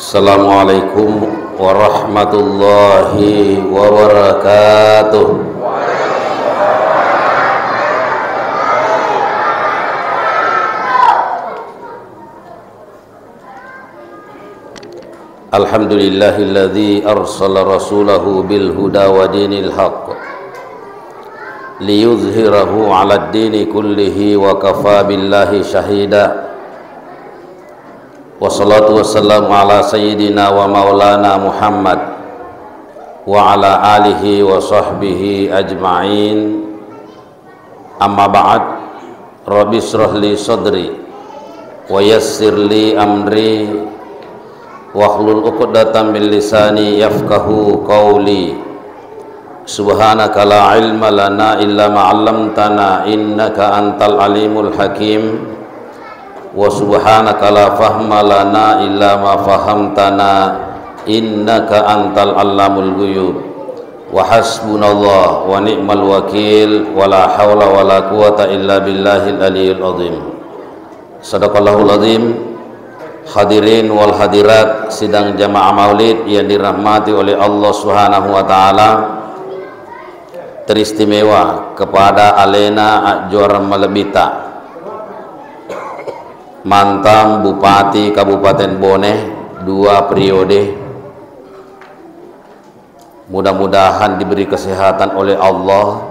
Assalamualaikum warahmatullahi wabarakatuh. Alhamdulillahilladzi arsala rasulahu bil huda wa dinil haqq liyuzhirahu 'alad dini kullihi wa kafa billahi syahida. Wassalatu wassalamu ala sayyidina wa maulana Muhammad wa ala alihi wa sahbihi ajma'in. Amma ba'd. Rabbi shrah li sadri wa yassir li amri wahlul 'uqdatam min lisani yafqahu qawli. Subhanaka la ilma lana illa ma 'allamtana innaka antal alimul hakim. Wa subhanaka la fahma lana illa ma fahamtana innaka antal allamul ghuyub. Wa hasbunallah wa ni'mal wakil wa la hawla wa la quwata illa billahil aliyyil azim. Sadaqallahul azim. Hadirin wal hadirat sidang jamaah maulid yang dirahmati oleh Allah Subhanahu wa taala, teristimewa kepada Alena Ajwar Malebita, mantan Bupati Kabupaten Bone 2 periode. Mudah-mudahan diberi kesehatan oleh Allah,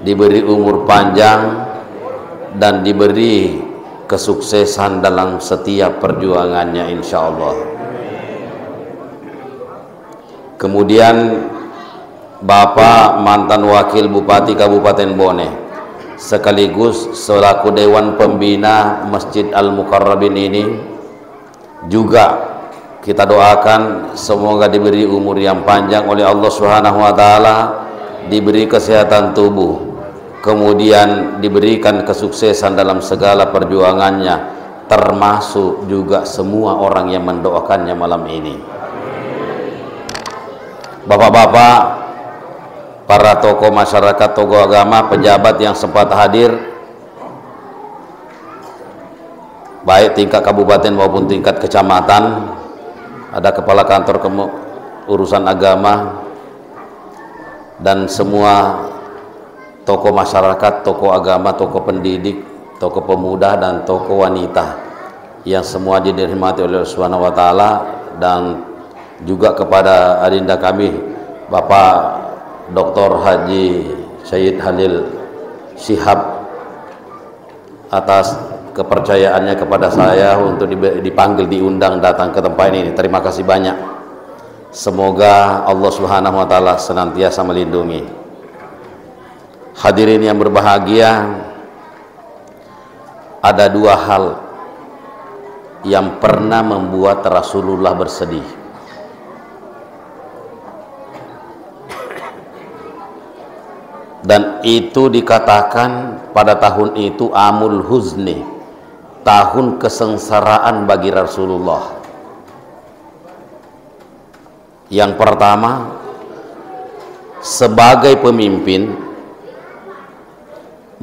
diberi umur panjang, dan diberi kesuksesan dalam setiap perjuangannya insyaallah. Kemudian Bapak mantan Wakil Bupati Kabupaten Bone sekaligus selaku Dewan Pembina Masjid Al-Mukarrabin ini juga kita doakan semoga diberi umur yang panjang oleh Allah Subhanahu wa taala, diberi kesehatan tubuh, kemudian diberikan kesuksesan dalam segala perjuangannya, termasuk juga semua orang yang mendoakannya malam ini. Bapak-bapak, para tokoh masyarakat, tokoh agama, pejabat yang sempat hadir, baik tingkat kabupaten maupun tingkat kecamatan, ada kepala kantor urusan agama, dan semua tokoh masyarakat, tokoh agama, tokoh pendidik, tokoh pemuda, dan tokoh wanita yang semua dirahmati oleh Allah Subhanahu wa taala, dan juga kepada adinda kami Bapak Dr. Haji Syed Halil Shihab atas kepercayaannya kepada saya untuk dipanggil, diundang datang ke tempat ini. Terima kasih banyak. Semoga Allah Subhanahu wa taala senantiasa melindungi. Hadirin yang berbahagia, ada 2 hal yang pernah membuat Rasulullah bersedih. Dan itu dikatakan pada tahun itu Amul Huzni, tahun kesengsaraan bagi Rasulullah. Yang pertama, sebagai pemimpin,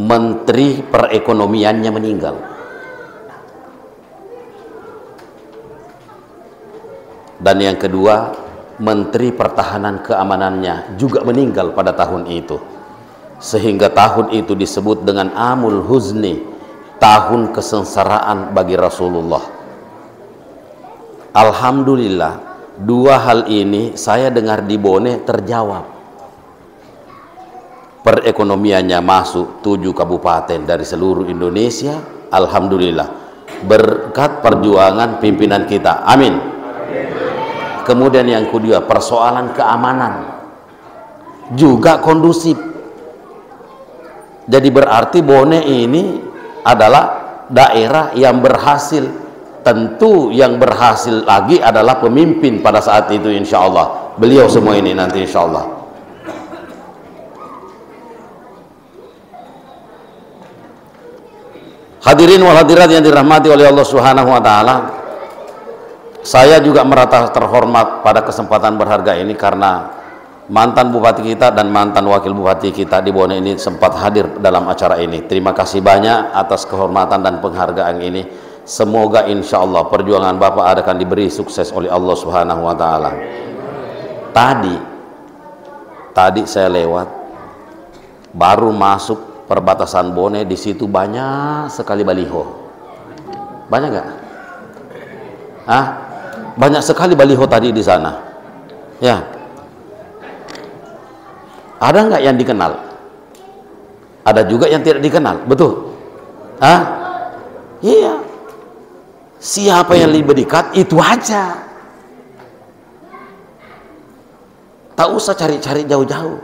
menteri perekonomiannya meninggal. Dan yang kedua, menteri pertahanan keamanannya juga meninggal pada tahun itu. Sehingga tahun itu disebut dengan Amul Huzni, tahun kesengsaraan bagi Rasulullah. Alhamdulillah, 2 hal ini saya dengar di Bone terjawab. Perekonomiannya masuk 7 kabupaten dari seluruh Indonesia, alhamdulillah, berkat perjuangan pimpinan kita, amin. Kemudian yang kedua, persoalan keamanan juga kondusif. Jadi berarti Bone ini adalah daerah yang berhasil. Tentu yang berhasil lagi adalah pemimpin pada saat itu insya Allah. Beliau semua ini nanti insya Allah. Hadirin wal hadirat yang dirahmati oleh Allah Subhanahu wa taala, saya juga merasa terhormat pada kesempatan berharga ini karena mantan bupati kita dan mantan wakil bupati kita di Bone ini sempat hadir dalam acara ini. Terima kasih banyak atas kehormatan dan penghargaan ini. Semoga insya Allah perjuangan Bapak akan diberi sukses oleh Allah Subhanahu wa Ta'ala. Tadi saya lewat, baru masuk perbatasan Bone, di situ banyak sekali baliho. Banyak nggak? Banyak sekali baliho tadi di sana. Ya. Ada nggak yang dikenal? Ada juga yang tidak dikenal, betul? Iya. Siapa yang lebih dekat itu aja. Tak usah cari-cari jauh-jauh.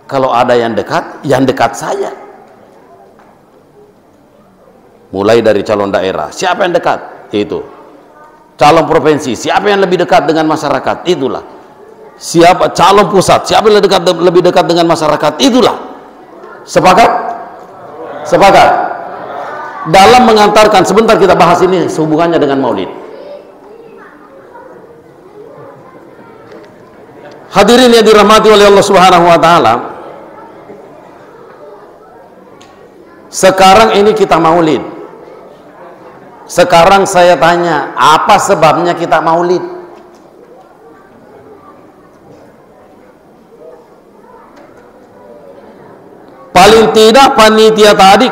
Kalau ada yang dekat saja. Mulai dari calon daerah, siapa yang dekat? Itu. Calon provinsi, siapa yang lebih dekat dengan masyarakat? Itulah. Siapa calon pusat, siapa yang lebih dekat dengan masyarakat? Itulah. Sepakat? Sepakat. Dalam mengantarkan, sebentar kita bahas ini hubungannya dengan maulid. Hadirin yang dirahmati oleh Allah Subhanahu wa Ta'ala, sekarang ini kita maulid. Sekarang saya tanya, apa sebabnya kita maulid? Paling tidak panitia tadi,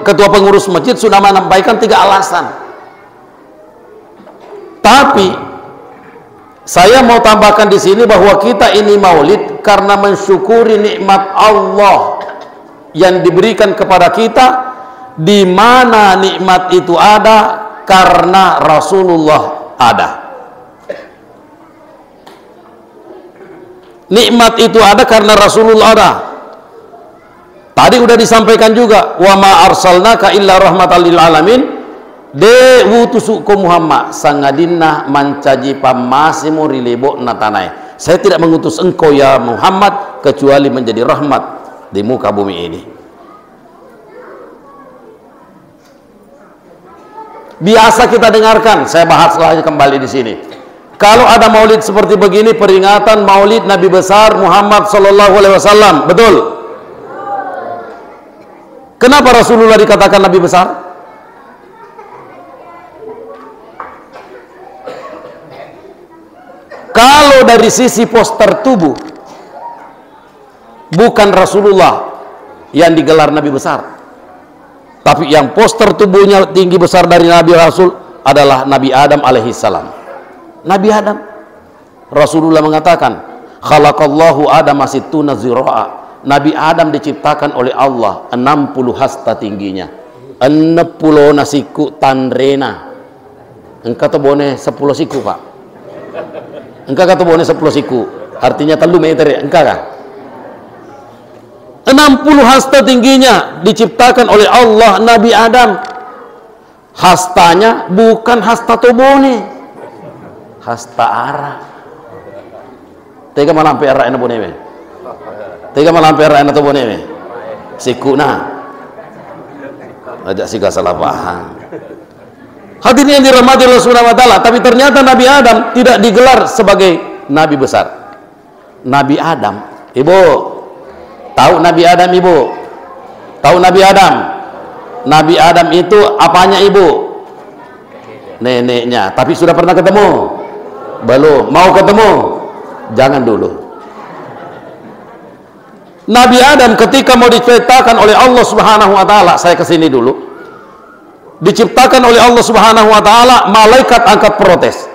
ketua pengurus masjid sudah menyampaikan 3 alasan. Tapi saya mau tambahkan di sini bahwa kita ini maulid karena mensyukuri nikmat Allah yang diberikan kepada kita, di mana nikmat itu ada karena Rasulullah ada. Nikmat itu ada karena Rasulullah ada. Tadi udah disampaikan juga, wa ma arsalnaka illa rahmatan lil alamin, de wutusuku Muhammad sangadinna mancaji pamasimu rilebo natanai. Saya tidak mengutus engkau ya Muhammad kecuali menjadi rahmat di muka bumi ini. Biasa kita dengarkan, saya bahas lagi kembali di sini. Kalau ada maulid seperti begini, peringatan maulid Nabi besar Muhammad sallallahu alaihi wasallam, betul? Kenapa Rasulullah dikatakan Nabi besar? Kalau dari sisi poster tubuh, bukan Rasulullah yang digelar Nabi besar, tapi yang poster tubuhnya tinggi besar dari Nabi Rasul adalah Nabi Adam alaihissalam. Nabi Adam, Rasulullah mengatakan, khalaqallahu Adama sittuna zira'a. Nabi Adam diciptakan oleh Allah 60 hasta tingginya, 60 siku tanrena. Engkau tu boleh 10 siku pak. Engkau kata boleh 10 siku, artinya 3 meter. Engkau kah? 60 hasta tingginya diciptakan oleh Allah Nabi Adam. Hastanya bukan hasta tobone, hasta arah. Tega malampe arah ena boneme. Tega malampe arah ena tobone. Sikuna. Ajak sih gak salah paham. Hadirin yang dirahmati Allah Subhanahu wa Ta'ala, tapi ternyata Nabi Adam tidak digelar sebagai Nabi besar. Nabi Adam, ibu tahu Nabi Adam ibu? Tahu Nabi Adam? Nabi Adam itu apanya ibu? Neneknya. Tapi sudah pernah ketemu? Belum. Mau ketemu? Jangan dulu. Nabi Adam ketika mau diciptakan oleh Allah Subhanahu wa Ta'ala, saya kesini dulu, diciptakan oleh Allah Subhanahu wa Ta'ala, malaikat angkat protes.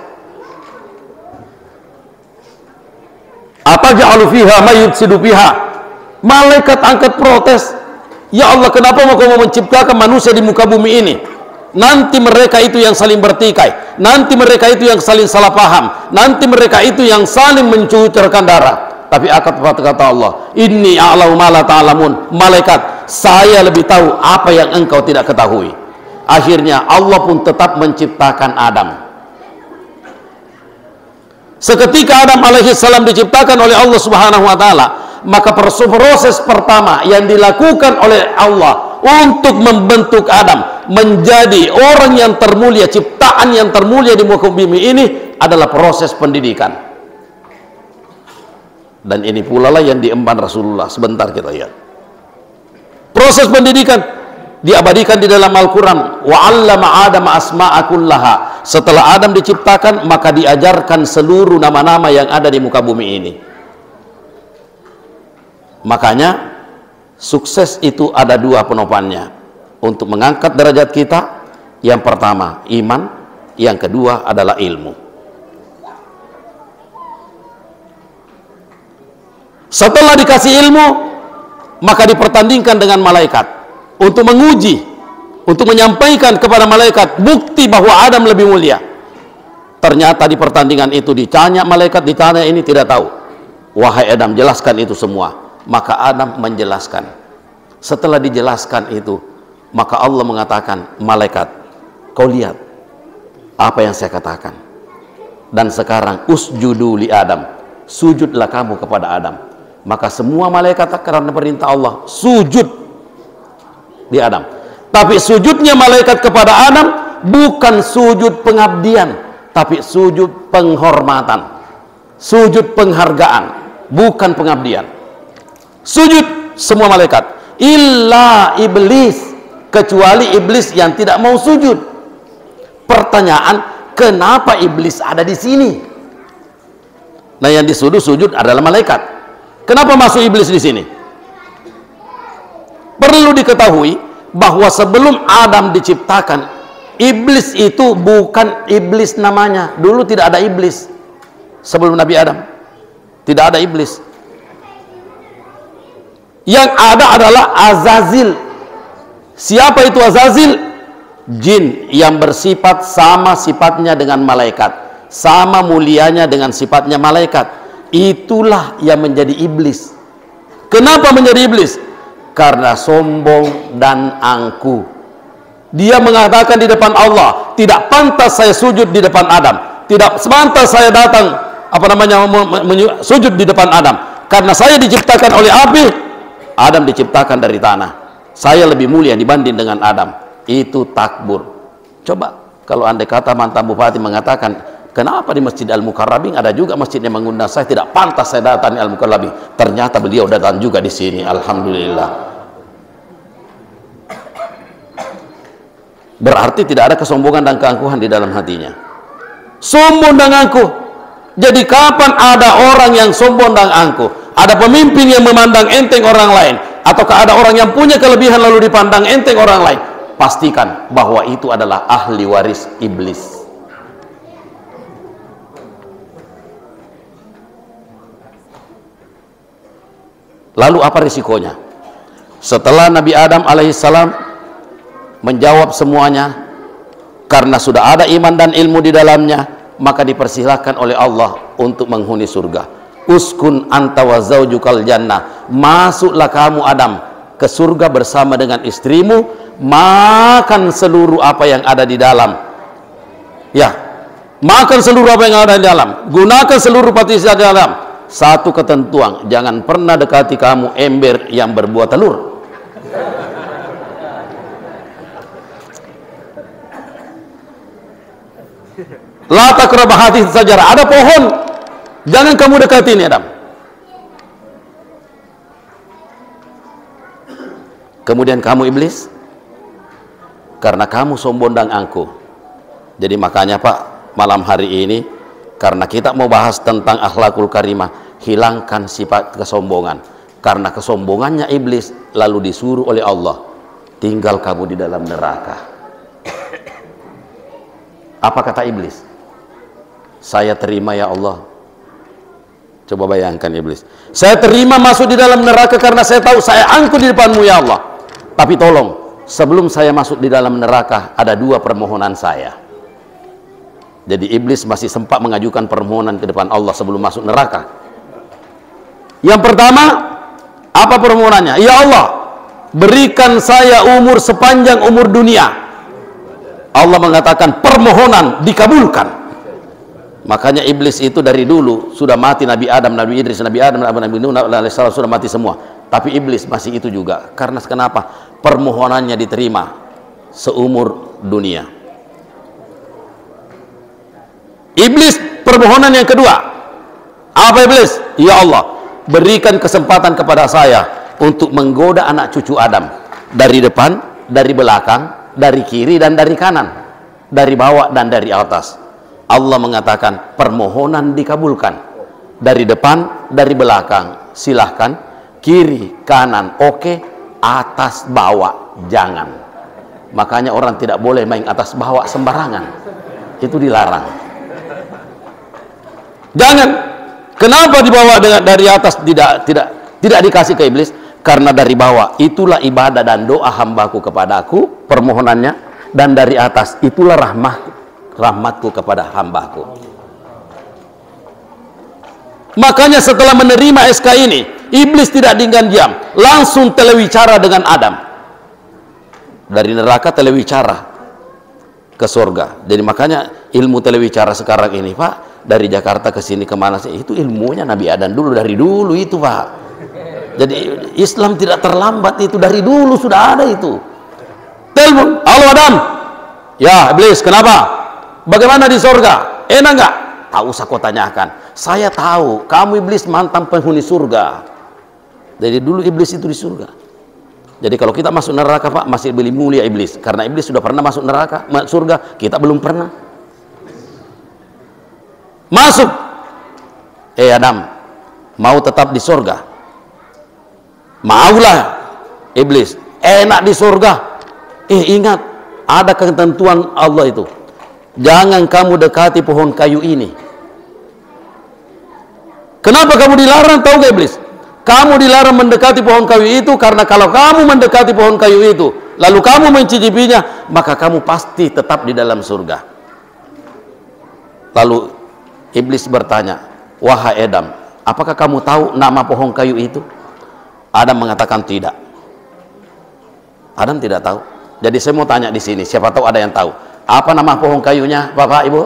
Apa ja'alu fiha mayyufsidu fiha? Malaikat angkat protes. Ya Allah, kenapa mau kamu menciptakan manusia di muka bumi ini? Nanti mereka itu yang saling bertikai, nanti mereka itu yang saling salah paham, nanti mereka itu yang saling mencucurkan darah. Tapi kata Allah, inni a'lamu ma la ta'lamun. Malaikat, saya lebih tahu apa yang engkau tidak ketahui. Akhirnya Allah pun tetap menciptakan Adam. Seketika Adam alaihissalam diciptakan oleh Allah Subhanahu wa Ta'ala, maka proses pertama yang dilakukan oleh Allah untuk membentuk Adam menjadi orang yang termulia, ciptaan yang termulia di muka bumi ini adalah proses pendidikan. Dan ini pula lah yang diemban Rasulullah. Sebentar kita lihat proses pendidikan. diabadikan di dalam Al-Quran, wa 'allama Adam asma'a kullaha. Setelah Adam diciptakan, maka diajarkan seluruh nama-nama yang ada di muka bumi ini. Makanya sukses itu ada dua penopannya untuk mengangkat derajat kita. Yang pertama iman, yang kedua adalah ilmu. Setelah dikasih ilmu, maka dipertandingkan dengan malaikat untuk menguji, untuk menyampaikan kepada malaikat bukti bahwa Adam lebih mulia. Ternyata di pertandingan itu ditanya malaikat, ditanya ini tidak tahu. Wahai Adam, jelaskan itu semua. Maka Adam menjelaskan. Setelah dijelaskan itu, maka Allah mengatakan, malaikat, kau lihat apa yang saya katakan. Dan sekarang usjudu li Adam, sujudlah kamu kepada Adam. Maka semua malaikat karena perintah Allah sujud di Adam. Tapi sujudnya malaikat kepada Adam bukan sujud pengabdian, tapi sujud penghormatan, sujud penghargaan, bukan pengabdian. Sujud semua malaikat, illa iblis, kecuali iblis yang tidak mau sujud. Pertanyaan, kenapa iblis ada di sini? Nah, yang disuruh sujud adalah malaikat. Kenapa masuk iblis di sini? Perlu diketahui bahwa sebelum Adam diciptakan, iblis itu bukan iblis namanya. Dulu tidak ada iblis. Sebelum Nabi Adam tidak ada iblis. Yang ada adalah Azazil. Siapa itu Azazil? Jin yang bersifat sama sifatnya dengan malaikat, sama mulianya dengan sifatnya malaikat. Itulah yang menjadi iblis. Kenapa menjadi iblis? Karena sombong dan angkuh. Dia mengatakan di depan Allah, tidak pantas saya sujud di depan Adam, tidak pantas saya datang sujud di depan Adam, karena saya diciptakan oleh api, Adam diciptakan dari tanah. Saya lebih mulia dibanding dengan Adam. Itu takbur. Coba kalau andai kata mantan bupati mengatakan, kenapa di Masjid Al-Mukarrabin ada juga masjid yang mengundang saya, tidak pantas saya datang di Al-Mukarrabin. Ternyata beliau datang juga di sini. Alhamdulillah. Berarti tidak ada kesombongan dan keangkuhan di dalam hatinya. Sombong dan angkuh. Jadi kapan ada orang yang sombong dan angkuh, ada pemimpin yang memandang enteng orang lain, ataukah ada orang yang punya kelebihan lalu dipandang enteng orang lain, pastikan bahwa itu adalah ahli waris iblis. Lalu apa risikonya? Setelah Nabi Adam alaihissalam menjawab semuanya, karena sudah ada iman dan ilmu di dalamnya, maka dipersilahkan oleh Allah untuk menghuni surga. Uskun anta wa zaujukal jannah, masuklah kamu Adam ke surga bersama dengan istrimu, makan seluruh apa yang ada di dalam. Ya, makan seluruh apa yang ada di dalam, gunakan seluruh partisi di dalam. Satu ketentuan, jangan pernah dekati kamu ember yang berbuah telur. La taqrabah hadhihi sajarah, ada pohon, jangan kamu dekati ini Adam. Kemudian kamu iblis, karena kamu sombong dan angkuh. Jadi makanya Pak, malam hari ini karena kita mau bahas tentang akhlakul karimah, hilangkan sifat kesombongan. Karena kesombongannya iblis, lalu disuruh oleh Allah, tinggal kamu di dalam neraka. Apa kata iblis? Saya terima ya Allah. Coba bayangkan iblis, saya terima masuk di dalam neraka karena saya tahu saya angkuh di depanmu ya Allah. Tapi tolong, sebelum saya masuk di dalam neraka, ada dua permohonan saya. Jadi iblis masih sempat mengajukan permohonan ke depan Allah sebelum masuk neraka. Yang pertama, apa permohonannya? Ya Allah, berikan saya umur sepanjang umur dunia. Allah mengatakan permohonan dikabulkan. Makanya iblis itu dari dulu sudah mati. Nabi Adam, Nabi Idris, Nabi Adam, Nabi Nuh alaihissalam sudah mati semua. Tapi iblis masih itu juga. Karena kenapa? Permohonannya diterima seumur dunia. Iblis permohonan yang kedua, apa iblis? Ya Allah, berikan kesempatan kepada saya untuk menggoda anak cucu Adam dari depan, dari belakang, dari kiri dan dari kanan, dari bawah dan dari atas. Allah mengatakan permohonan dikabulkan dari depan, dari belakang, silahkan, kiri, kanan, oke, atas bawah jangan. Makanya orang tidak boleh main atas bawah sembarangan, itu dilarang. Jangan. Kenapa dibawa dari atas tidak dikasih ke iblis? Karena dari bawah itulah ibadah dan doa hambaku kepadaku, permohonannya, dan dari atas itulah rahmatku kepada hambaku. Makanya setelah menerima SK ini, iblis tidak dengan diam, langsung telewicara dengan Adam. Dari neraka telewicara ke surga. Jadi makanya ilmu telewicara sekarang ini, Pak, dari Jakarta ke sini kemana sih, itu ilmunya Nabi Adam dulu, dari dulu itu, Pak. Jadi Islam tidak terlambat, itu dari dulu sudah ada itu. Telepon, halo Adam. Ya iblis, kenapa? Bagaimana di surga? Enak nggak? Tak usah kau tanyakan. Saya tahu kamu iblis mantan penghuni surga. Jadi dulu iblis itu di surga. Jadi kalau kita masuk neraka, Pak, masih lebih mulia iblis, karena iblis sudah pernah masuk neraka, surga, kita belum pernah. Masuk. Adam, mau tetap di surga? Maulah iblis, enak di surga. Ingat, ada ketentuan Allah itu. Jangan kamu dekati pohon kayu ini. Kenapa kamu dilarang? Tahu gak iblis? Kamu dilarang mendekati pohon kayu itu karena kalau kamu mendekati pohon kayu itu, lalu kamu mencicipinya, maka kamu pasti tetap di dalam surga. Lalu iblis bertanya, wahai Adam, apakah kamu tahu nama pohon kayu itu? Adam mengatakan tidak. Adam tidak tahu. Jadi saya mau tanya di sini, siapa tahu ada yang tahu. Apa nama pohon kayunya, Bapak Ibu?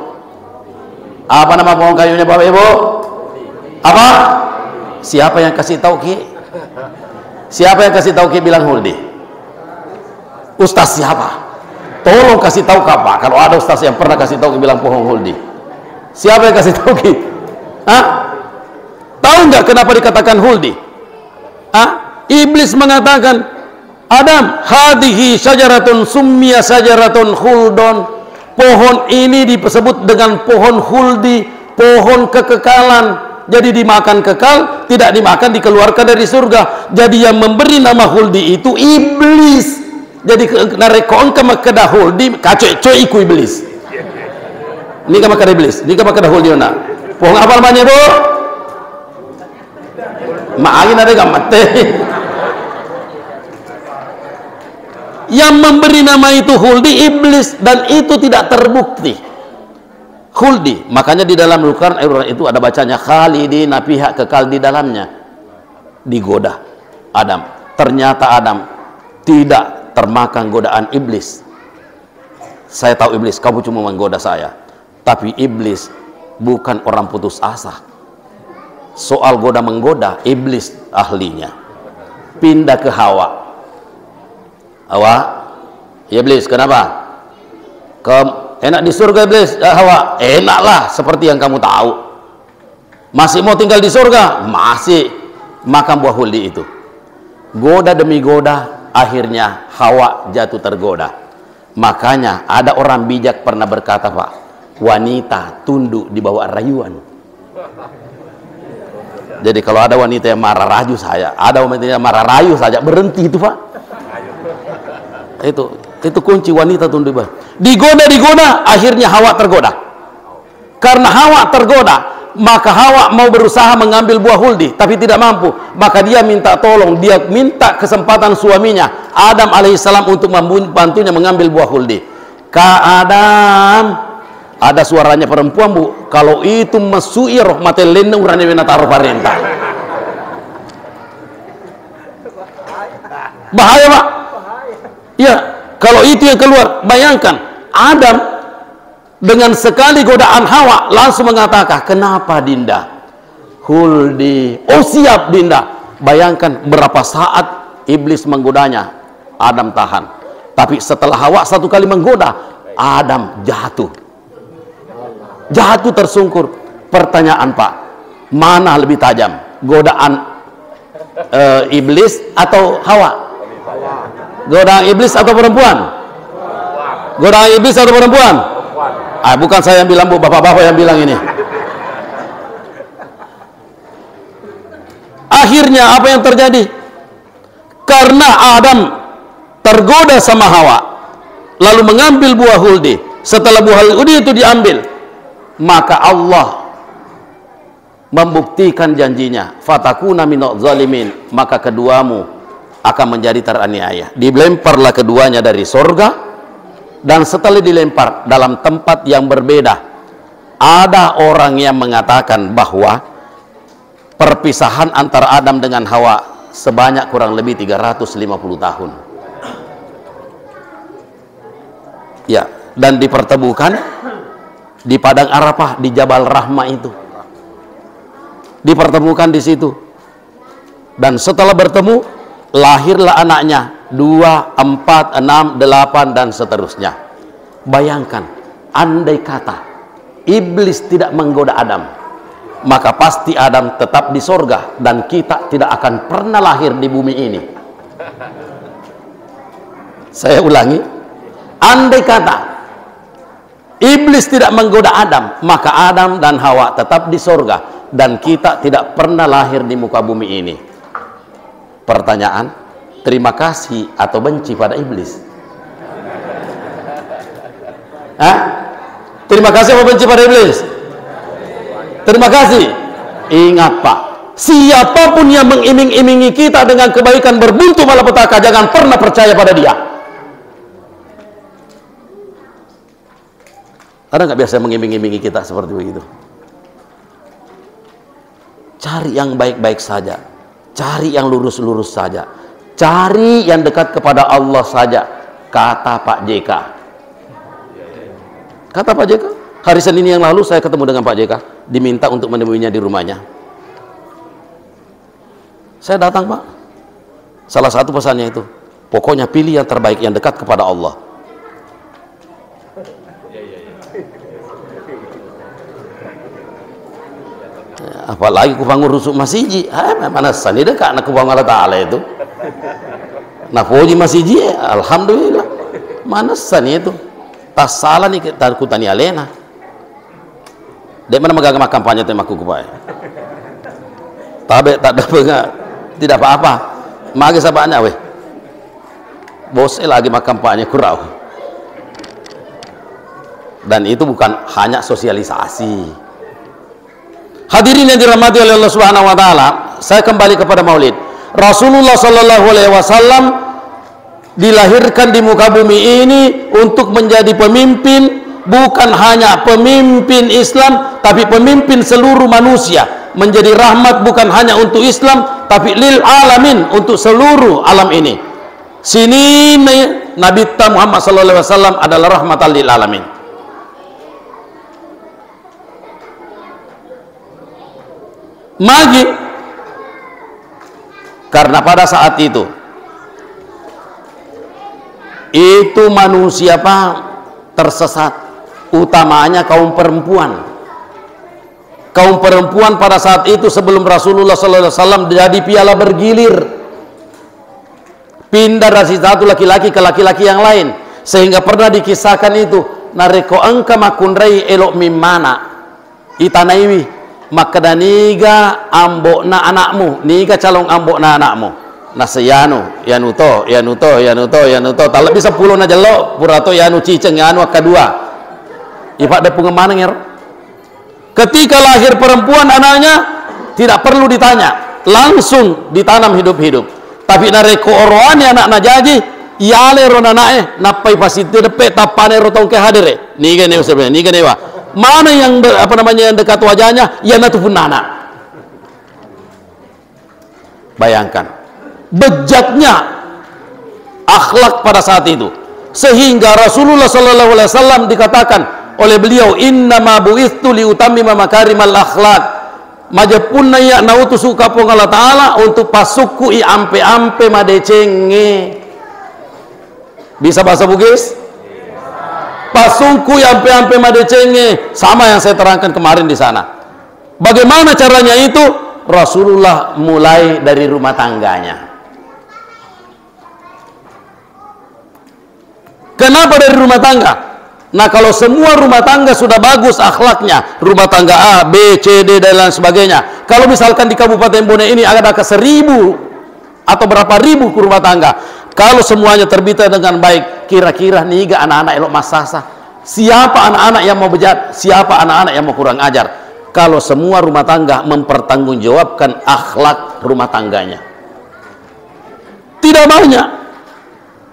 Apa nama pohon kayunya, Bapak Ibu? Apa? Siapa yang kasih tahu Ki? Siapa yang kasih tahu Ki bilang Huldi? Ustaz siapa? Tolong kasih tahu Pak. Kalau ada ustaz yang pernah kasih tahu Ki bilang pohon Huldi. Siapa yang kasih tahu Ki? Hah? Tahu nggak kenapa dikatakan Huldi? Iblis mengatakan, Adam, hadhihi syajaratun summiya syajaratun khuldon. Pohon ini disebut dengan pohon khuldi, pohon kekekalan. Jadi dimakan kekal, tidak dimakan dikeluarkan dari surga. Jadi yang memberi nama khuldi itu iblis. Jadi narekon ke makada khuldi, kacoi iku iblis. Ini ke makada iblis, ini ke makada khuldi ona. Pohon apa namanya, Bu? Maangin ada gak mati. Yang memberi nama itu khuldi iblis, dan itu tidak terbukti khuldi. Makanya di dalam Al-Quran itu ada bacanya khalidina pihak kekal di dalamnya. Digoda Adam, ternyata Adam tidak termakan godaan iblis. Saya tahu iblis, kamu cuma menggoda saya, tapi iblis bukan orang putus asa. Soal goda menggoda, iblis ahlinya. Pindah ke Hawa. Hawa, ya iblis, kenapa? Enak di surga iblis, Hawa, enaklah seperti yang kamu tahu. Masih mau tinggal di surga? Masih. Makan buah khuldi itu. Goda demi goda, akhirnya Hawa jatuh tergoda. Makanya ada orang bijak pernah berkata, Pak, wanita tunduk di bawah rayuan. Jadi kalau ada wanita yang marah rayu saya, ada wanita yang marah rayu saja, berhenti itu, Pak. Itu kunci wanita tunduk. Digoda, akhirnya Hawa tergoda. Karena Hawa tergoda, maka Hawa mau berusaha mengambil buah khuldi, tapi tidak mampu. Maka dia minta tolong, dia minta kesempatan suaminya Adam alaihissalam untuk membantunya mengambil buah khuldi. Ka Adam, ada suaranya perempuan, Bu. Kalau itu masui rahmatil lin urane wena taruh parentah. Bahaya, Pak. Ya, kalau itu yang keluar, bayangkan Adam dengan sekali godaan Hawa langsung mengatakan, kenapa Dinda? Khuldi. Oh siap Dinda. Bayangkan berapa saat iblis menggodanya, Adam tahan. Tapi setelah Hawa satu kali menggoda, Adam jatuh tersungkur. Pertanyaan, Pak, mana lebih tajam, godaan iblis atau Hawa? Godaan iblis atau perempuan? Godaan iblis atau perempuan? Bukan saya yang bilang, Bu, bapak-bapak yang bilang ini. Akhirnya apa yang terjadi? Karena Adam tergoda sama Hawa, lalu mengambil buah huldi. Setelah buah huldi itu diambil, maka Allah membuktikan janjinya, fatakuna minadh zalimin, maka keduamu akan menjadi teraniaya. Dilemparlah keduanya dari sorga, dan setelah dilempar dalam tempat yang berbeda, ada orang yang mengatakan bahwa perpisahan antara Adam dengan Hawa sebanyak kurang lebih 350 tahun. Ya, dan dipertemukan di padang Arafah, di Jabal Rahmah itu. Dipertemukan di situ. Dan setelah bertemu, lahirlah anaknya 2, 4, 6, 8 dan seterusnya. Bayangkan, andai kata iblis tidak menggoda Adam, maka pasti Adam tetap di sorga dan kita tidak akan pernah lahir di bumi ini. Saya ulangi, andai kata iblis tidak menggoda Adam, maka Adam dan Hawa tetap di sorga dan kita tidak pernah lahir di muka bumi ini. Pertanyaan, terima kasih atau benci pada iblis? Terima kasih atau benci pada iblis? Terima kasih. Ingat Pak, siapapun yang mengiming-imingi kita dengan kebaikan berbuntu malapetaka, jangan pernah percaya pada dia. Ada nggak biasa mengiming-imingi kita seperti begitu? Cari yang baik-baik saja, cari yang lurus-lurus saja, cari yang dekat kepada Allah saja, kata Pak JK. Kata Pak JK, hari Senin yang lalu saya ketemu dengan Pak JK, diminta untuk menemuinya di rumahnya. Saya datang, Pak. Salah satu pesannya itu, pokoknya pilih yang terbaik, yang dekat kepada Allah. Apalagi kupangur rusuk masiji, mana sani dekat nak kupangur Allah Ta'ala itu. Nah puji masiji, alhamdulillah. Mana sani itu? Tas salah nih kita kutani alena. Dek mana megang kampanye tema kukupai. Tabe tak ada enggak, tidak apa-apa. Magi sabanya weh. Bos lagi makan kampanye kurau. Dan itu bukan hanya sosialisasi. Hadirin yang dirahmati oleh Allah Subhanahu wa taala, saya kembali kepada Maulid. Rasulullah sallallahu alaihi wasallam dilahirkan di muka bumi ini untuk menjadi pemimpin, bukan hanya pemimpin Islam tapi pemimpin seluruh manusia, menjadi rahmat bukan hanya untuk Islam tapi lil alamin, untuk seluruh alam ini. Sini Nabi Muhammad sallallahu alaihi wasallam adalah rahmatan lil alamin. Magi, karena pada saat itu manusia Pak tersesat, utamanya kaum perempuan. Kaum perempuan pada saat itu sebelum Rasulullah SAW jadi piala bergilir, pindah dari satu laki-laki ke laki-laki yang lain, sehingga pernah dikisahkan itu, nareko engka makunrai elok mimana itanaiwi maka daniga ambok na anakmu, niga calong ambok na anakmu. Nah seyanu, yanuto, talak bisa pulau na jelo, purato yanu ciceng, yanu kedua. Ipak de pengemana nger. Ketika lahir perempuan anaknya, tidak perlu ditanya, langsung ditanam hidup-hidup. Tapi nareko oroani anak najaji, iale ronanae, napai pasiti depe tapane rotong ke hadire. Niga ne sebenarnya, niga newa. Mana yang yang dekat wajahnya, ya natupun nana. Bayangkan bejatnya akhlak pada saat itu, sehingga Rasulullah SAW dikatakan oleh beliau, innama bu'ithu liutammima makarimal akhlak, majapunna ya nautusu kapong Allah Ta'ala untuk pasuku i ampe-ampe madecenge. Bisa bahasa Bugis? Pasungku yang ampe madecenge, sama yang saya terangkan kemarin di sana. Bagaimana caranya itu? Rasulullah mulai dari rumah tangganya. Kenapa dari rumah tangga? Nah, kalau semua rumah tangga sudah bagus akhlaknya, rumah tangga A, B, C, D, dan lain sebagainya. Kalau misalkan di Kabupaten Bone ini ada ke 1000 atau berapa ribu rumah tangga, kalau semuanya terbita dengan baik, kira-kira nih anak-anak elok masasa. Siapa anak-anak yang mau bejat? Siapa anak-anak yang mau kurang ajar? Kalau semua rumah tangga mempertanggungjawabkan akhlak rumah tangganya. Tidak banyak.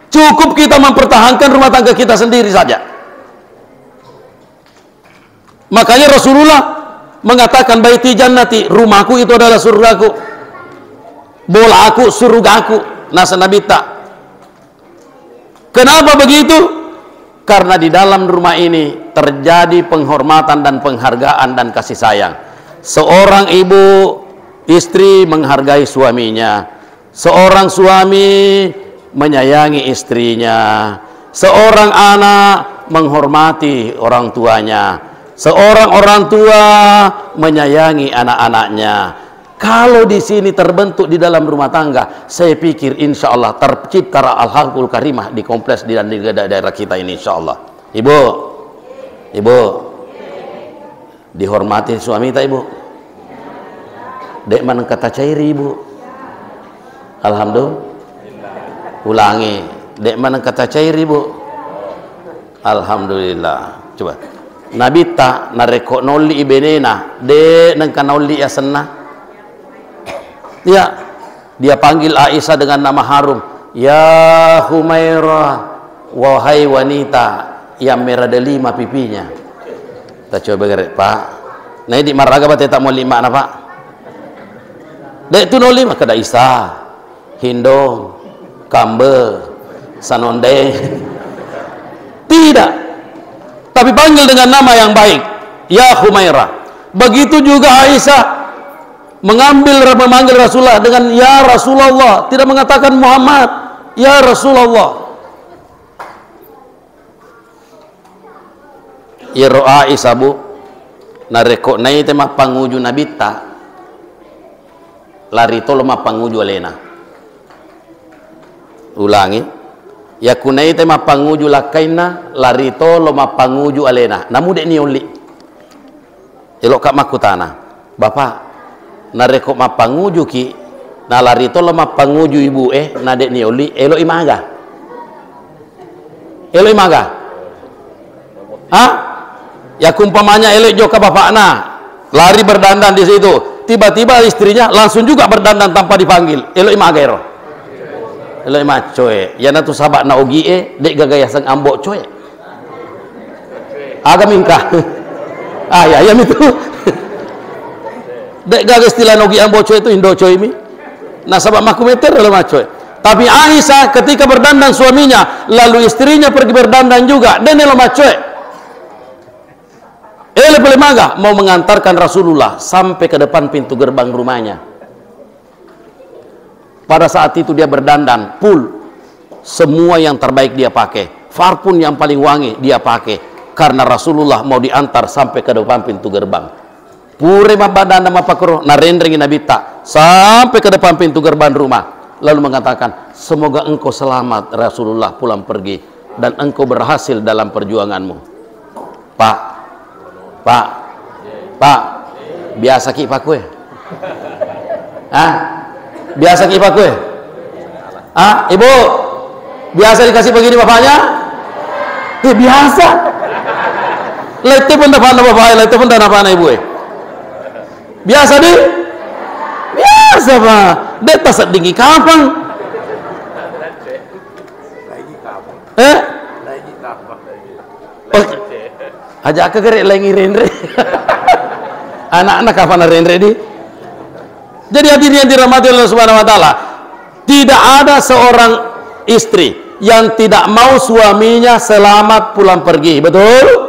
Cukup kita mempertahankan rumah tangga kita sendiri saja. Makanya Rasulullah mengatakan baiti jannati, rumahku itu adalah surgaku, bola aku surgaku, nasa nabita. Kenapa begitu? Karena di dalam rumah ini terjadi penghormatan dan penghargaan dan kasih sayang. Seorang ibu, istri menghargai suaminya, seorang suami menyayangi istrinya, seorang anak menghormati orang tuanya, seorang orang tua menyayangi anak-anaknya. Kalau di sini terbentuk di dalam rumah tangga, saya pikir insya Allah tercipta al-haqul karimah di kompleks di daerah kita ini insya Allah. Ibu, dihormati suami tak ibu? Dek mana kata cairi ibu? Alhamdulillah. Ulangi, dek mana kata cairi ibu? Alhamdulillah. Coba. Nabita nareko noli ibenena de nengka noli ya senna. Ya, dia panggil Aisyah dengan nama harum. Ya Humairah, wahai wanita yang merah 5 pipinya. Kita coba gerak Pak. Nah di maraga bat tak mau 5 na Pak. Dek tu noli mah kada Isa, Hindo, Kambe, Sanonde. Tidak. Tapi panggil dengan nama yang baik, ya Humairah. Begitu juga Aisyah memanggil Rasulullah dengan ya Rasulullah, tidak mengatakan Muhammad, ya Rasulullah. Iro Aisyah bu nareko nai tema panguju nabita lari tolo ma panguju alena. Ulangi, ya kunai tema panguju lakaina lari tolo ma panguju alena. Namu dek ni oli elok kak makutana bapak nareko ma panguju ki na lari tolo ma panguju ibu na dek ni oli elok imaga ya kumpamanya elok joka bapak na lari berdandan di situ, tiba-tiba istrinya langsung juga berdandan tanpa dipanggil, elok imaga ero elok ima coy ya natu sabak na ogi dek gagaya sang ambok coy aga mingka ya itu dek gagas istilah nogi ambo coy itu Indo coy mi. Nah sabab makumeter oleh macoy. Tapi Aisyah ketika berdandan suaminya, lalu istrinya pergi berdandan juga, dan lo macoy. Ele pelemaga mau mengantarkan Rasulullah sampai ke depan pintu gerbang rumahnya. Pada saat itu dia berdandan full, semua yang terbaik dia pakai, parfum yang paling wangi dia pakai, karena Rasulullah mau diantar sampai ke depan pintu gerbang. Pure mabadan nama pakro narendring nabita sampai ke depan pintu gerbang rumah, lalu mengatakan semoga engkau selamat Rasulullah pulang pergi dan engkau berhasil dalam perjuanganmu. Pak biasa ki pak kue biasa ki pak kue ibu biasa dikasih begini bapaknya biasa lete pun dapat bapak lete pun dapat anak ibu biasa deh, biasa pak. Dek tasat tinggi kapan? Ajak ke gerek lagi renre. Anak-anak kapan renre di? Jadi hadirin yang dirahmati Allah Subhanahu Wa Taala, tidak ada seorang istri yang tidak mau suaminya selamat pulang pergi, betul?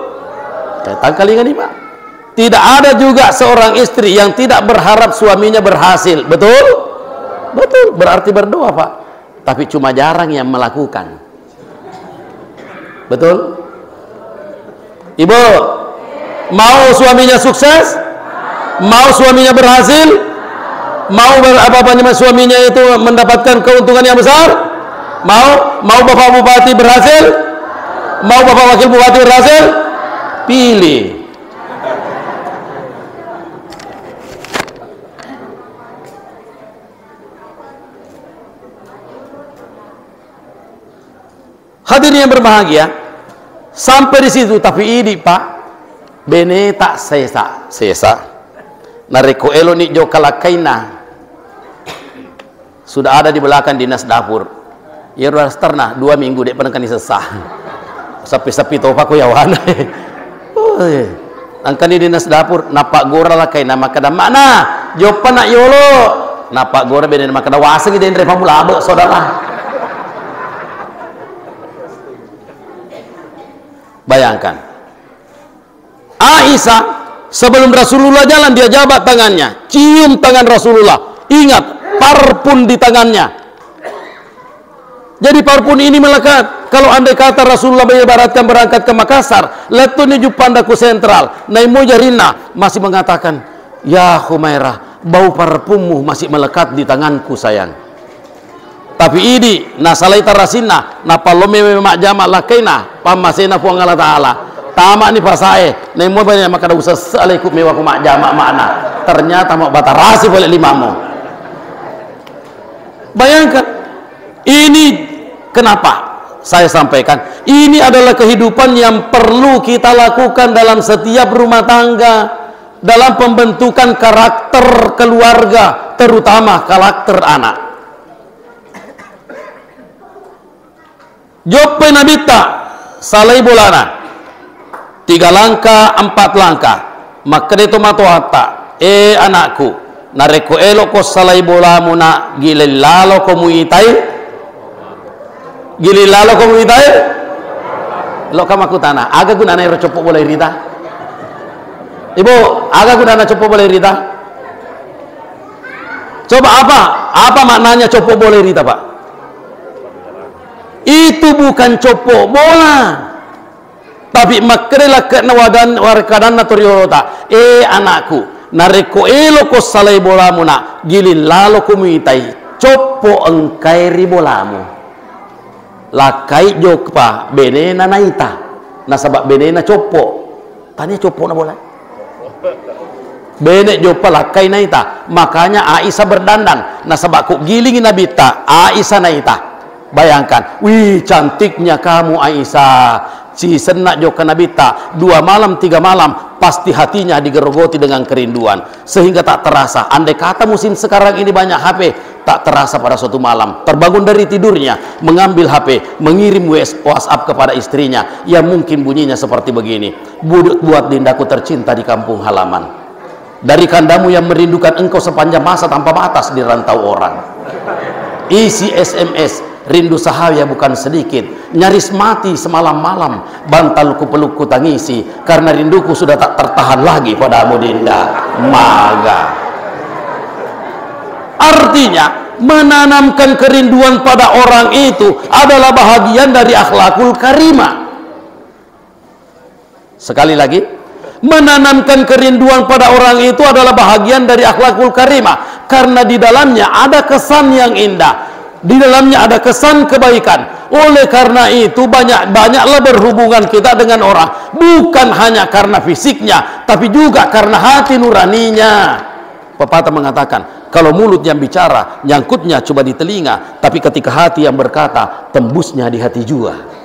Datang kali ini pak. Tidak ada juga seorang istri yang tidak berharap suaminya berhasil. Betul? Betul. Berarti berdoa, Pak. Tapi cuma jarang yang melakukan. Betul? Ibu, mau suaminya sukses? Mau suaminya berhasil? Mau suaminya itu mendapatkan keuntungan yang besar? Mau bapak bupati berhasil? Mau Bapak Wakil Bupati berhasil? Pilih. Hadirin yang berbahagia, sampai di situ, tapi ini Pak, bene tak sesa. Nareko elo ni jo kalakaina. Sudah ada di belakang dinas dapur. Ya rasterna 2 minggu dek penengkan sesah. Sapi-sapi topa ko yawan. Angkan di dinas dapur napak gora lakaina makada mana? Jo pana yolo. Napak gora bene makada waseng iden re pamulabe saudara. Bayangkan, Aisyah sebelum Rasulullah jalan, dia jabat tangannya, cium tangan Rasulullah. Ingat, parfum di tangannya. Jadi parfum ini melekat. Kalau andai kata Rasulullah mengibaratkan berangkat ke Makassar, letun di Pandaku Sentral, Naimo Jarina masih mengatakan, ya Humairah, bau parfummu masih melekat di tanganku sayang. Tapi ini nasalai tarasina napalome mak jamak lakaina pamasena puang Allah Ta'ala tamak ni pasae nemo banyak maka usah salaiku mewah ku mak jamak makna ternyata mak batarasi boleh limamu. Bayangkan, ini kenapa saya sampaikan ini adalah kehidupan yang perlu kita lakukan dalam setiap rumah tangga, dalam pembentukan karakter keluarga, terutama karakter anak. Jope nabita salai bolana 3 langkah 4 langkah maka itu matuata anakku nareko elo ko salai bola muna gililalo ko muitai lo kama kutana aga gunana ero copo boleh rita ibu aga gunana copo boleh rita coba apa maknanya copo boleh rita Pak? Itu bukan copok bola, tapi makrela kena warkadan naturiota. Anakku, nareko elo ko salai bola muna gilin lalo kumitai copo engkai bolamu. Lakai jokpa benena naita, nasabak benena copo. Tanya copo na bola. Bene jopa lakai naita, makanya Aisyah berdandan. Nasabak ku gilingin nabita Aisyah naita. Bayangkan, wih cantiknya kamu Aisyah. Si senak joka nabita 2 malam 3 malam pasti hatinya digerogoti dengan kerinduan sehingga tak terasa. Andai kata musim sekarang ini banyak HP, tak terasa pada suatu malam terbangun dari tidurnya mengambil HP, mengirim WhatsApp kepada istrinya yang mungkin bunyinya seperti begini: buat dindaku tercinta di kampung halaman, dari kandamu yang merindukan engkau sepanjang masa tanpa batas di rantau orang. Isi SMS, rindu sahaya bukan sedikit, nyaris mati semalam malam, bantalku pelukku tangisi, karena rinduku sudah tak tertahan lagi padamu Dinda Maga. Artinya, menanamkan kerinduan pada orang itu adalah bahagian dari akhlakul karimah. Sekali lagi, menanamkan kerinduan pada orang itu adalah bahagian dari akhlakul karimah, karena di dalamnya ada kesan yang indah, di dalamnya ada kesan kebaikan. Oleh karena itu banyaklah berhubungan kita dengan orang, bukan hanya karena fisiknya, tapi juga karena hati nuraninya. Pepatah mengatakan, kalau mulut yang bicara, nyangkutnya coba di telinga, tapi ketika hati yang berkata, tembusnya di hati juga.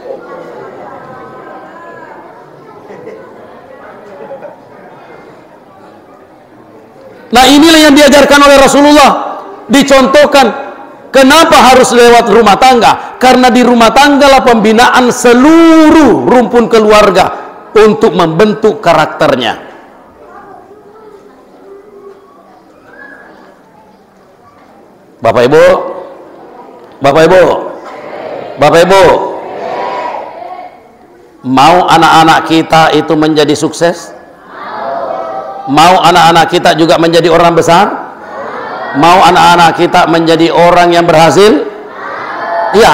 Nah, inilah yang diajarkan oleh Rasulullah, dicontohkan. Kenapa harus lewat rumah tangga? Karena di rumah tangga lah pembinaan seluruh rumpun keluarga untuk membentuk karakternya. Bapak Ibu, mau anak-anak kita itu menjadi sukses? Mau anak-anak kita juga menjadi orang besar? Mau anak-anak kita menjadi orang yang berhasil? Iya,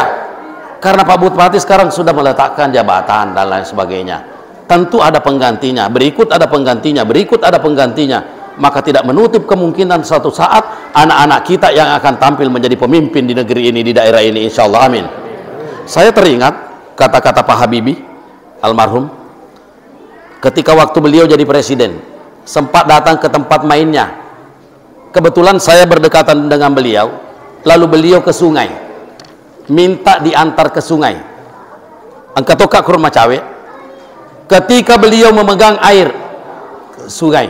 karena Pak Bupati sekarang sudah meletakkan jabatan dan lain sebagainya. Tentu ada penggantinya, berikut ada penggantinya, berikut ada penggantinya. Maka tidak menutup kemungkinan suatu saat anak-anak kita yang akan tampil menjadi pemimpin di negeri ini, di daerah ini, insya Allah, amin. Saya teringat kata-kata Pak Habibie, almarhum, ketika waktu beliau jadi presiden, sempat datang ke tempat mainnya. Kebetulan saya berdekatan dengan beliau, lalu beliau ke sungai, minta diantar ke sungai. Angkat toka ke rumah cawe. Ketika beliau memegang air sungai,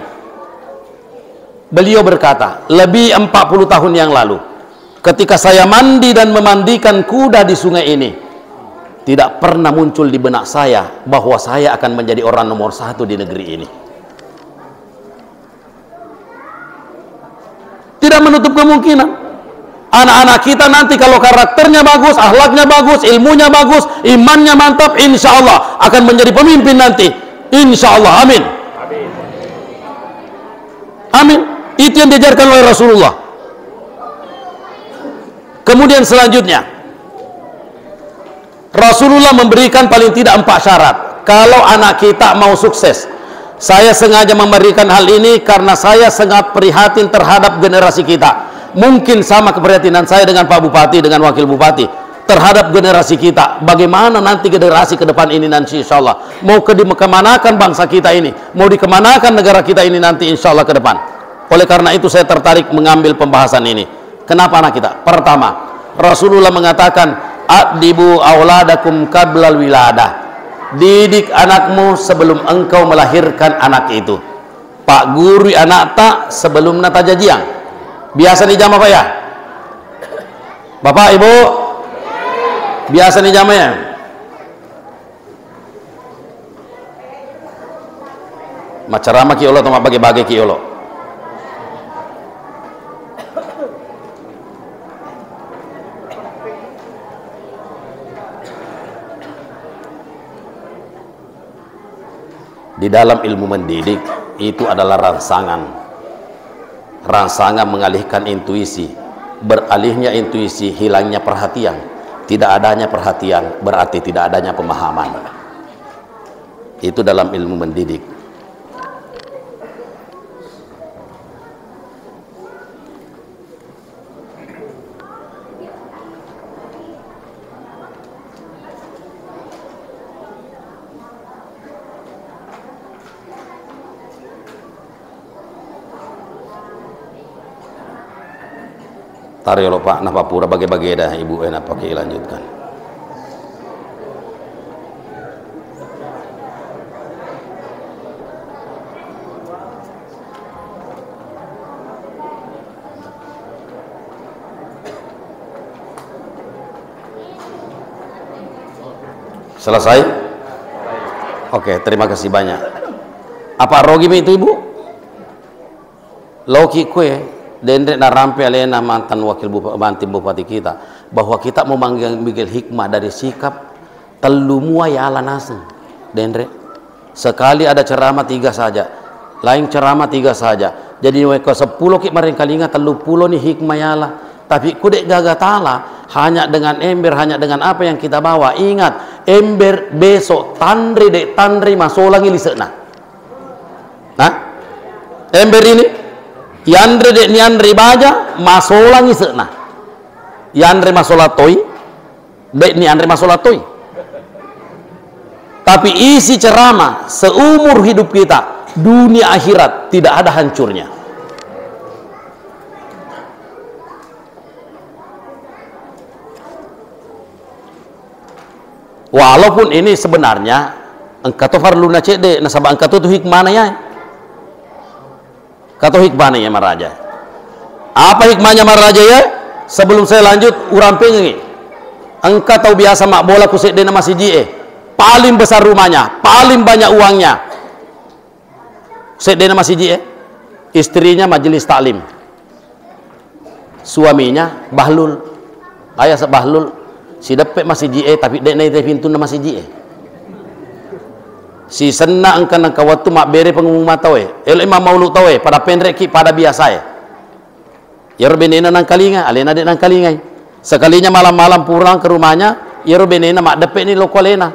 beliau berkata, lebih 40 tahun yang lalu, ketika saya mandi dan memandikan kuda di sungai ini, tidak pernah muncul di benak saya bahwa saya akan menjadi orang nomor 1 di negeri ini. Tidak menutup kemungkinan anak-anak kita nanti kalau karakternya bagus, akhlaknya bagus, ilmunya bagus, imannya mantap, insya Allah akan menjadi pemimpin nanti, insya Allah. Amin, amin. Itu yang diajarkan oleh Rasulullah. Kemudian selanjutnya, Rasulullah memberikan paling tidak 4 syarat kalau anak kita mau sukses. Saya sengaja memberikan hal ini karena saya sangat prihatin terhadap generasi kita. Mungkin sama keprihatinan saya dengan Pak Bupati, dengan Wakil Bupati, terhadap generasi kita. Bagaimana nanti generasi ke depan ini nanti insya Allah mau dikemanakan bangsa kita ini, mau dikemanakan negara kita ini nanti insya Allah ke depan. Oleh karena itu saya tertarik mengambil pembahasan ini. Kenapa anak kita? Pertama, Rasulullah mengatakan, adibu auladakum qablal wiladah, didik anakmu sebelum engkau melahirkan anak itu. Pak guru anak tak sebelum nata jajiang. Biasa nih jam apa ya? Bapak Ibu, biasa nih jamnya. Macarama ki Allah atau bagi-bagi ki Allah. Di dalam ilmu mendidik itu adalah rangsangan mengalihkan intuisi. Beralihnya intuisi, hilangnya perhatian. Tidak adanya perhatian berarti tidak adanya pemahaman. Itu dalam ilmu mendidik. Tarik lo Pak, napa pura bagi-bagi dah ibu enak pakai lanjutkan. Selesai? Oke, terima kasih banyak. Apa rogi itu ibu? Loki kue. Dendek na rampe alena mantan wakil bupati kita bahwa kita mau mengambil hikmah dari sikap telumua ya ala naseng. Dendek sekali ada ceramah 3 saja, lain ceramah 3 saja. Jadi ke 10 ki maring kalinga 30 nih hikmah ya ala. Tapi kudek gaga tala hanya dengan ember, hanya dengan apa yang kita bawa. Ingat, ember besok tandri dek tandri masolangi lisena. Nah, ember ini yandre dek niandre baja masolangi sena, yandre masolatoi dek niandre masolatoi. Tapi isi ceramah seumur hidup kita, dunia akhirat tidak ada hancurnya. Walaupun ini sebenarnya engkau farluna cede nasabah engkau tuh hikmahnya ya. Kata hikmahnya Maraja. Apa hikmahnya Maraja ya? Sebelum saya lanjut, urang pengen. Engkau tahu biasa mak bola kusik dena masih jie. Paling besar rumahnya, paling banyak uangnya. Kusik dena masih jie. Istrinya majelis taklim. Suaminya bahlul. Ayah sebahlul. Si depek masih jie tapi dena itu pintu masih jie. Si senna angkan waktu mak bere pengumum tawe el imam maulud tawe pada pendrek ki pada biasa ya benena nang kalinga alena dek nang kalingai sekalinya malam-malam pulang ke rumahnya ya benena mak depek ni lokolena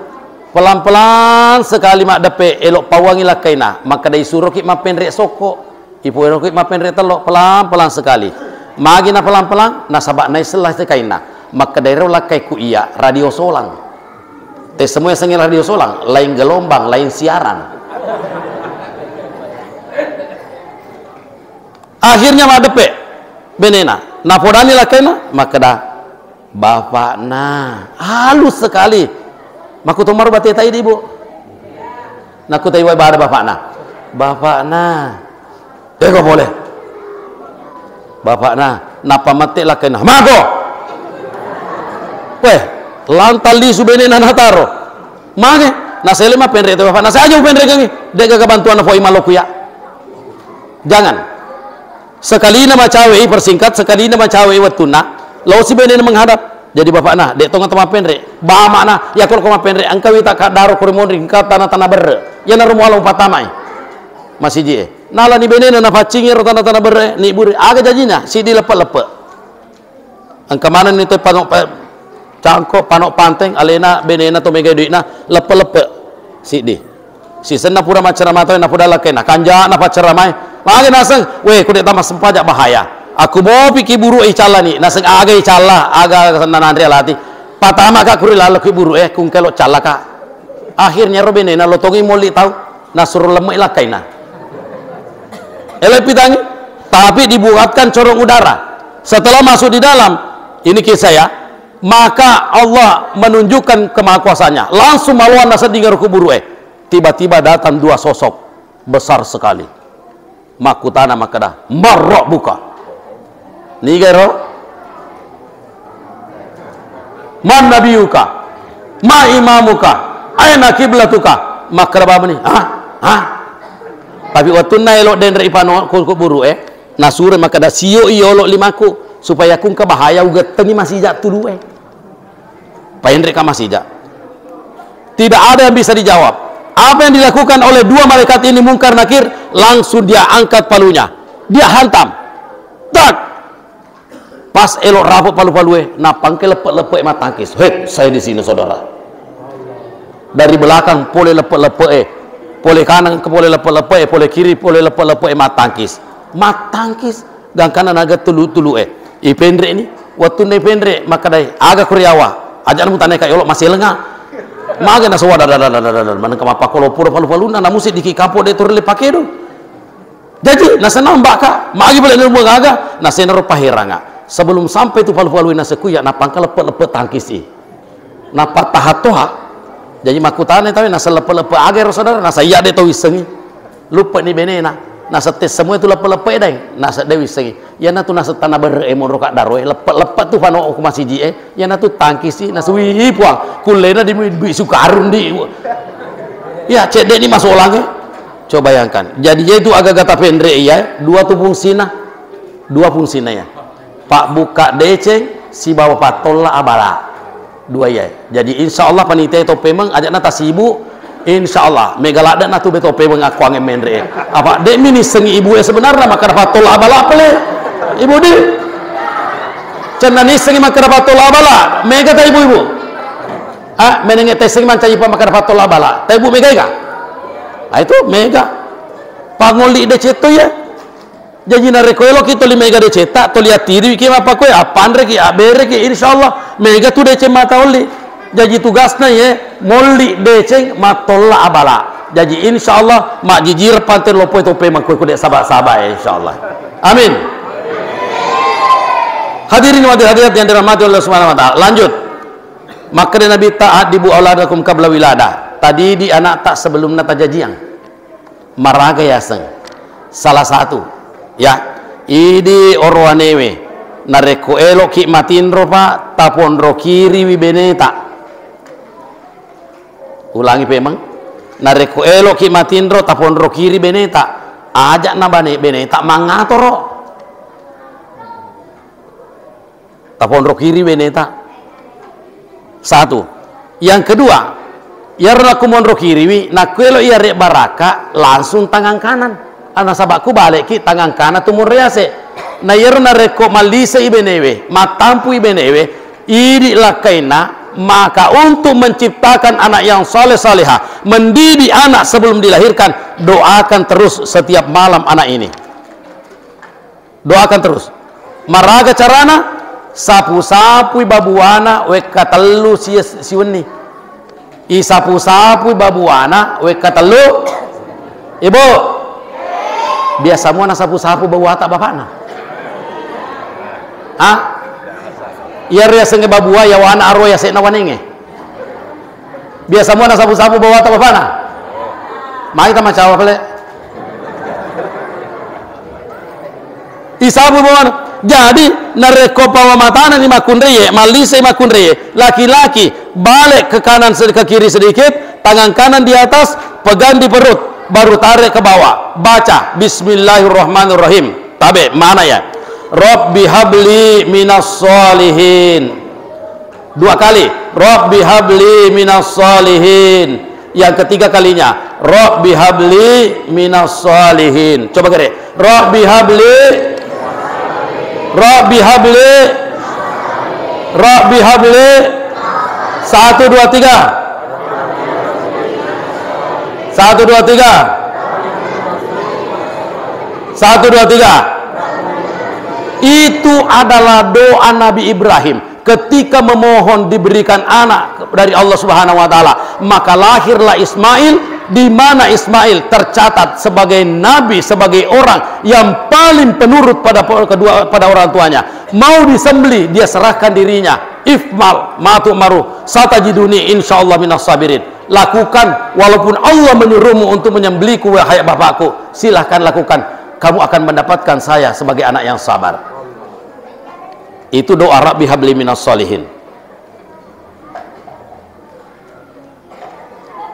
pelan-pelan sekali mak depek elok pawangi lakaina maka dai suruh ki mak pendrek soko ibu elok ki mak pendrek telok pelan-pelan sekali magina pelan-pelan nasabak nai selah sekaina maka daerah lakai ku iya radio solang Teh semua sengil radio solang, lain gelombang, lain siaran. Akhirnya madepe benena. Napodani lakena maka dah bapak halus sekali. Maku tomar bate tai di ibu. Naku tai wai bada bapak kok boleh. Bapak napa mati lakena. Mago. Weh, lantal li subenena nataro. Mage, nasele ma penre te bapak aja penre kami. Dek bantuan foi maloku ya. Jangan. Sekali nama cawe persingkat, sekali nama cawe watuna, lau si benen menghadap. Jadi bapak dek tonga tama penre, bama ya kalau koma penre, angka wita kadaro kuremondri, angka tanah berre, ya narumu alam patamai, masih je. Nala ni benen na pacingir tanah berre, ni buri, aga jajinya, si di lepe. Angka mana ni tu panok cangkok panok panteng, alena benena to mega duit na lepe si di. Si sena pura macerama to na pura lakena, kanja na paceramai. Mage naseng, weh kudet tamas sempajak bahaya. Aku mau pikir buru cala ni, naseng aga cala, aga nanan realati. Patama kak kuri lalu buru kung kelok cala kak. Akhirnya robene na lotongi moli tahu, nasuruh lemak lakaina. Pitangi, tapi dibuatkan corong udara. Setelah masuk di dalam, ini kisah ya. Maka Allah menunjukkan kemahakuasanya. Langsung maluan nasa dengar kuburu Tiba-tiba datang dua sosok besar sekali. Makutana makada marok buka ni gero man nabiyuka ma imamuka aina kiblatuka makraba ni tapi waktu na elok den ripano ko buru nasure makada sio iolo limaku supaya kun ka bahaya uga tengi masih jak tudu paindre ka masih jak. Tidak ada yang bisa dijawab. Apa yang dilakukan oleh dua malaikat ini Mungkar Nakir, langsung dia angkat palunya, dia hantam, tak pas elok rapuk palu-palu napang ke lepek-lepek matangkis. Saya di sini saudara. Dari belakang pole lepek-lepek pole kanan ke pole lepek-lepek pole kiri pole lepek-lepek matangkis dan kanan agak tulu-tulu ipendre ini waktu ne pendre maka dai agak kuriawa ajar mu tanai kayolok masih lengah. Maga na sawada mana kamapa kalau pura palu-palu na musik diki kampo de turle pakedo. Jadi na senang baka, magi boleh nemu gaga, na senaro pahiranga. Sebelum sampai tu palu-palu na sekuya na pangkal lepet-lepet tangkisi. Na patahatoha. Jadi makutane tahu na selepet-lepet agar saudara na saya de to wisengi. Lupa ni benena. Na setes semua itu lepet-lepet dai. Na sedewi sengi. Ya na tu na setana beremon rokat daroe lepet-lepet tu pano aku masih ji ya na tu tangkisi na suwi puang kulena di sukarun di ya cek dek ni masuk ulang coba bayangkan. Jadi itu agak gata pendre ya dua fungsina ya pak buka deceng si bawa patola abala dua ya. Jadi insyaallah panitia itu pemang ajak nata sibu insyaallah megalada na tu beto pemang aku angin mendre apa dek mini sengi ibu sebenarnya maka patola abala pele ibu di cina ni sengi makar patola bala mega ta ibu menenge te sengi manca ipa makar patola bala ta ibu mega ka itu mega pangoli de ceto ya jadi na rekoelo kita li mega de ceta to lihat tiri ki apa koe apandre ki abere ki insyaallah mega tu de mata oli jadi tugasnya ya molli de ceng matola abala jadi insyaallah mak jijir panten lopo itu pe mak koe dek sabak-sabak ya insyaallah amin. Hadirin wa hadirat yang dirahmati Allah Subhanahu wa taala. Lanjut. Maka Nabi taat dibu auladakum qabla wilada. Tadi di anak tak sebelum nata jajiang. Maraga yaseng. Salah satu ya. Idi orwanewe nareko elok ki matinro pa tapon ro kiri wi beneta. Ulangi pemang. Nareko elok ki matinro tapon ro kiri beneta. Ajak nabane beneta mangatoro. Tapon ro kiri beneta. Satu. Yang kedua, ya aku mon ro kiri wi nakuelo iya rek baraka langsung tangan kanan. Ana sabakku balik ki tangan kanan tu mon rease. Na yerna reko malise ibenewe, matampu ibenewe, idi lakaina maka untuk menciptakan anak yang saleh salehah, mendidik anak sebelum dilahirkan, doakan terus setiap malam anak ini. Doakan terus. Maraga carana sapu-sapu babuana we katelu siweni isapu-sapu babuana we katelu ibu biasa semua na sapu-sapu bawa tak bapakna ya ria senge babua ya wana arwa ya sekna wanenge biasa semua na sapu-sapu bawa tak bapakna mai ta macawa pale isapu bawa. Jadi nareko pawa matana ni makunreye malise makunreye laki-laki balik ke kanan ke kiri sedikit, tangan kanan di atas pegang di perut, baru tarik ke bawah, baca bismillahirrahmanirrahim. Tabe mana ya? Rabbi habli minas solihin. Dua kali Rabbi habli minas solihin. Yang ketiga kalinya Rabbi habli minas solihin. Coba kere Rabbi habli Rabbi habli Rabbi habli 1, 2, 3 1, 2, 3 1, 2, 3 itu adalah doa Nabi Ibrahim ketika memohon diberikan anak dari Allah Subhanahu wa taala, maka lahirlah Ismail, di mana Ismail tercatat sebagai nabi, sebagai orang yang paling penurut pada orang tuanya. Mau disembeli dia serahkan dirinya. Ifmal matu maru satajiduni insyaallah minas sabirin. Lakukan walaupun Allah menyuruhmu untuk menyembeliku wahai bapakku, silahkan lakukan, kamu akan mendapatkan saya sebagai anak yang sabar. Itu doa Rabbi habli minas solihin.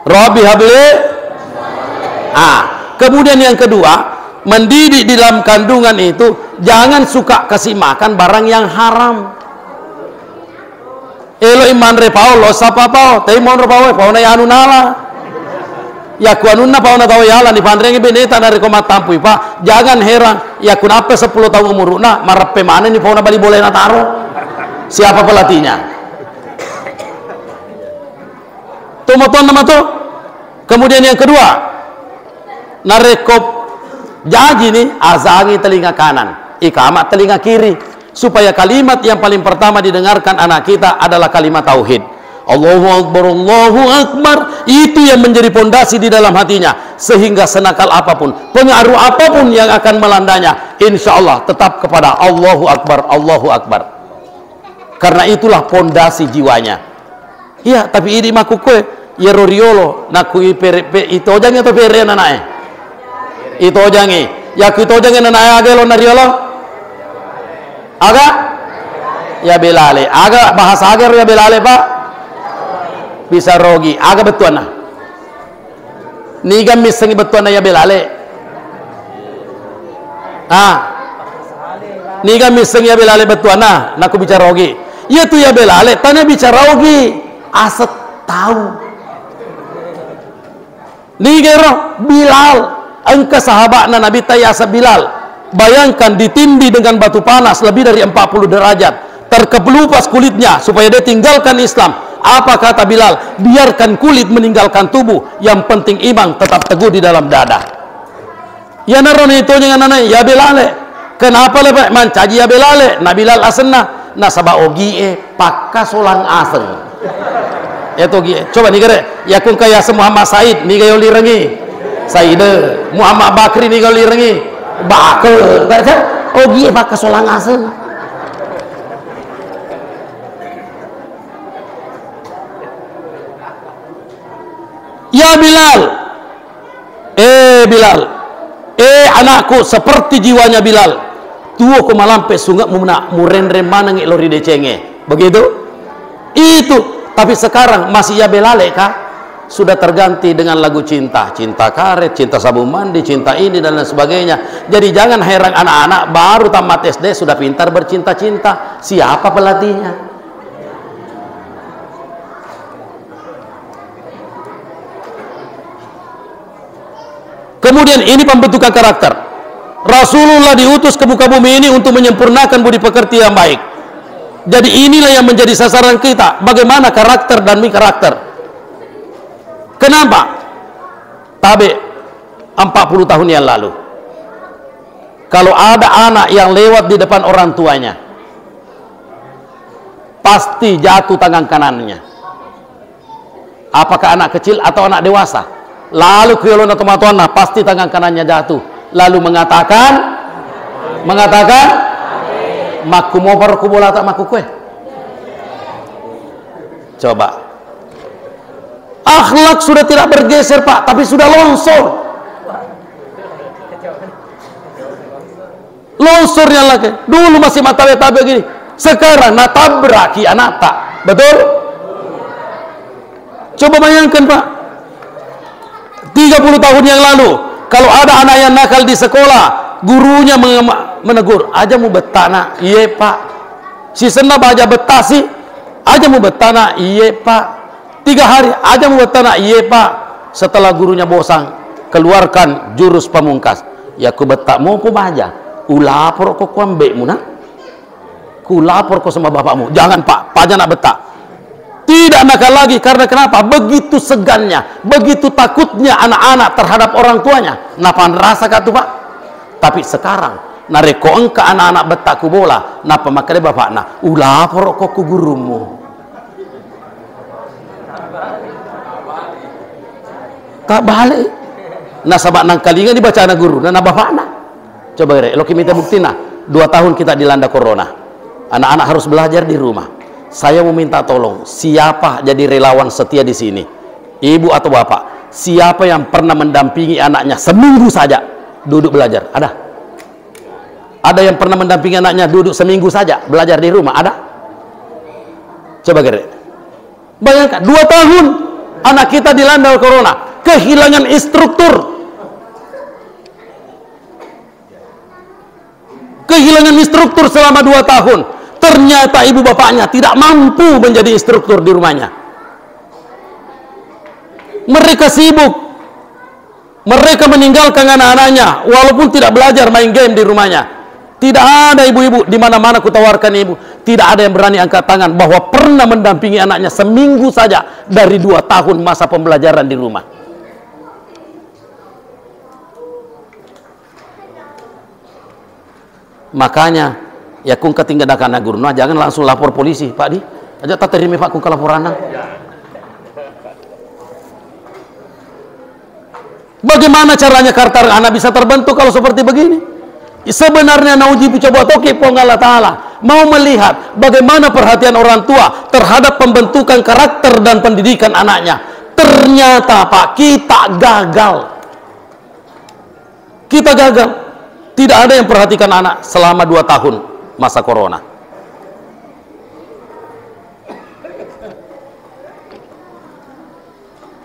Rabbi habli. Kemudian yang kedua, mendidik di dalam kandungan itu jangan suka kasih makan barang yang haram. Elo iman re Paulo sapa pao, tei mon re pao na yanu nala. Ya kuanuna pao na tahu yalan di pandrengi beneta dari komat tampui pak. Jangan heran, ya kunapa 10 tahun umuruna marape mana ni pao na bali boleh na taro. Siapa pelatihnya? Tumoton nama tu. Kemudian yang kedua, narekop jaji nih azangi telinga kanan, ikamat telinga kiri, supaya kalimat yang paling pertama didengarkan anak kita adalah kalimat tauhid. Allahu Akbar, Allahu Akbar. Itu yang menjadi pondasi di dalam hatinya, sehingga senakal apapun, pengaruh apapun yang akan melandanya, insya Allah tetap kepada Allahu Akbar, Allahu Akbar. Karena itulah pondasi jiwanya. Iya, tapi ini makukwe ya roriolo nakui perepe itu jange to pere nanae. Itu jange. Ya itu jange nanae agelo nariolo. Aga ya belale. Aga bahasa agar ya belale, Pak. Bisa rogi. Aga betuana. Niga misengi betuana ya belale. Niga misengi ya belale betuana. Naku bicara rogi. Ya tu ya belale, tanya bicara rogi. Aset tahu. Nigero Bilal, engkau sahabatnya Nabi Tayyasa Bilal. Bayangkan ditindih dengan batu panas lebih dari 40 derajat, terkelupas kulitnya supaya dia tinggalkan Islam. Apa kata Bilal? Biarkan kulit meninggalkan tubuh, yang penting iman tetap teguh di dalam dada. Ya narone itu dengan anak ya belale. Kenapa lebih mancaji ya belale? Na Bilal asenna nasaba ogie pakka solang aseng. Itu gie. Coba nih kere, ya kun kaya Muhammad Said nih gayo lirengi. Saide, Muhammad Bakri nih gayo lirengi. Bakel, baca ogie pakka solang aseng. Ya Bilal, Bilal, anakku, seperti jiwanya Bilal. Tuo ko malampe sunga muna murenre manang ilori decenge. Begitu? Itu. Tapi sekarang masih ya belale kah? Sudah terganti dengan lagu cinta, cinta karet, cinta sabun mandi, cinta ini dan lain sebagainya. Jadi jangan heran anak-anak baru tamat SD sudah pintar bercinta-cinta. Siapa pelatihnya? Kemudian ini pembentukan karakter. Rasulullah diutus ke muka bumi ini untuk menyempurnakan budi pekerti yang baik. Jadi inilah yang menjadi sasaran kita. Bagaimana karakter dan karakter. Kenapa? Tabe 40 tahun yang lalu, kalau ada anak yang lewat di depan orang tuanya, pasti jatuh tangan kanannya. Apakah anak kecil atau anak dewasa? Lalu kuyolona tomatuana pasti tangan kanannya jatuh. Lalu mengatakan maku mau baru kubola tak maku kue. Coba. Akhlak sudah tidak bergeser Pak, tapi sudah longsor. Longsornya lagi. Dulu masih mata-mata begini. Sekarang natabraki anata. Betul? Coba bayangkan Pak. 30 tahun yang lalu, kalau ada anak yang nakal di sekolah, gurunya menegur, aja mau betana, iya Pak. Si senap aja betasi, aja mau betana, iya Pak. 3 hari, aja mau betana, iya Pak. Setelah gurunya bosan, keluarkan jurus pamungkas. Ya ku betak mau pun aja. Ulapor kok kuambekmu nak. Ku lapor kok sama bapakmu. Jangan Pak, Pak aja nak betak. Tidak nakal lagi, karena kenapa? Begitu segannya, begitu takutnya anak-anak terhadap orang tuanya. Napa rasa katu Pak? Tapi sekarang nareko engka anak-anak betakku bola, napa makanya bapak na ulapor kok ku gurumu. Tak balik. Nah sabak nang kalingan dibaca anak guru, nah bapak na. Coba gere, lo kita bukti nah. 2 tahun kita dilanda corona. Anak-anak harus belajar di rumah. Saya mau minta tolong, siapa jadi relawan setia di sini? Ibu atau bapak? Siapa yang pernah mendampingi anaknya seminggu saja duduk belajar? Ada? Ada yang pernah mendampingi anaknya duduk seminggu saja belajar di rumah? Ada? Coba gere. Bayangkan, 2 tahun anak kita dilanda corona, kehilangan instruktur. Kehilangan instruktur selama 2 tahun. Ternyata ibu bapaknya tidak mampu menjadi instruktur di rumahnya. Mereka sibuk. Mereka meninggalkan anak-anaknya walaupun tidak belajar main game di rumahnya. Tidak ada ibu-ibu, di mana-mana kutawarkan ibu, tidak ada yang berani angkat tangan bahwa pernah mendampingi anaknya seminggu saja dari 2 tahun masa pembelajaran di rumah. Makanya ya kung ketinggalan anak guru, nah jangan langsung lapor polisi, Pak di. Aja tak terima Pak kung ke laporan. Bagaimana caranya karakter anak bisa terbentuk kalau seperti begini? Sebenarnya nauji coba toki pong Allah Ta'ala mau melihat bagaimana perhatian orang tua terhadap pembentukan karakter dan pendidikan anaknya. Ternyata Pak, kita gagal. Kita gagal. Tidak ada yang perhatikan anak selama 2 tahun masa corona.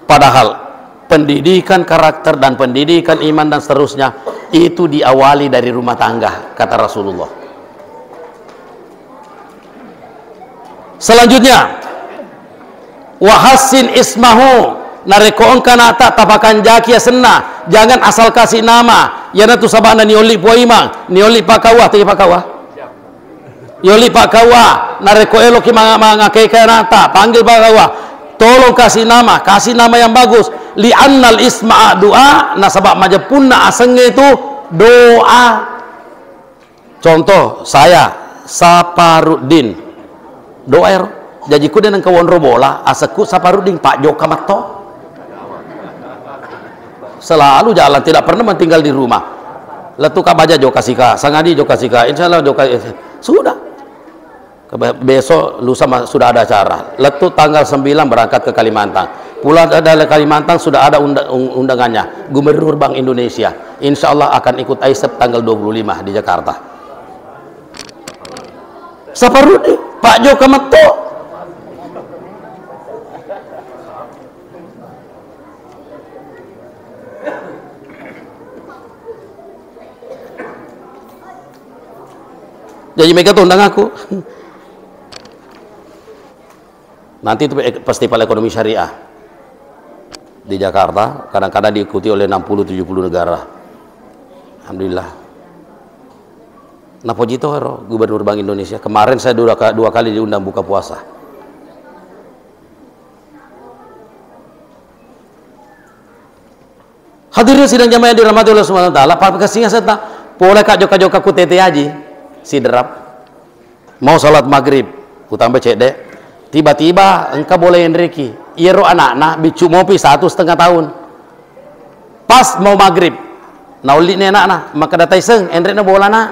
Padahal pendidikan karakter dan pendidikan iman dan seterusnya itu diawali dari rumah tangga, kata Rasulullah. Selanjutnya, wahassin ismahu, nareko kanata tapakan jakia senna, jangan asal kasih nama. Yana tu sabana nioli poima, nioli pakawa, ti pakawa. Yoli Pak Kawa, nareko elo ki mangakai kanata, panggil Pak Kawa. Tolong kasih nama yang bagus. Li annal isma'a doa, nasabak majapunna asengnya itu doa. Contoh saya Saparudin. Doa ya. Jadi ku dengan kawan robola, asaku Saparudin Pak Joka Mato. Selalu jalan, tidak pernah tinggal di rumah. Letu kabaja Joka Sika, sangadi Joka Sika, insyaallah Joka sudah. Besok lusa sudah ada acara. Letu tanggal 9 berangkat ke Kalimantan. Pulang dari Kalimantan sudah ada undangannya. Gubernur Bank Indonesia insya Allah akan ikut AISEP tanggal 25 di Jakarta. Saparudi Pak Joka Mato. Jadi mereka tuh undang aku. Nanti itu festival ekonomi syariah di Jakarta, kadang-kadang diikuti oleh 60-70 negara. Alhamdulillah. Napojito hero Gubernur Bank Indonesia. Kemarin saya 2 kali diundang buka puasa. Hadirin sidang jamaah yang dirahmati Allah Subhanahu wa taala, Pak kasihnya serta boleh kak joka-joka ku tete aji si derap. Mau salat maghrib, ku tambah cedek. Tiba-tiba engkau boleh Enrique Iro anak bicu mopi 1,5 tahun. Pas mau maghrib, nauli ni anak maka datai seng, endrek na bola na.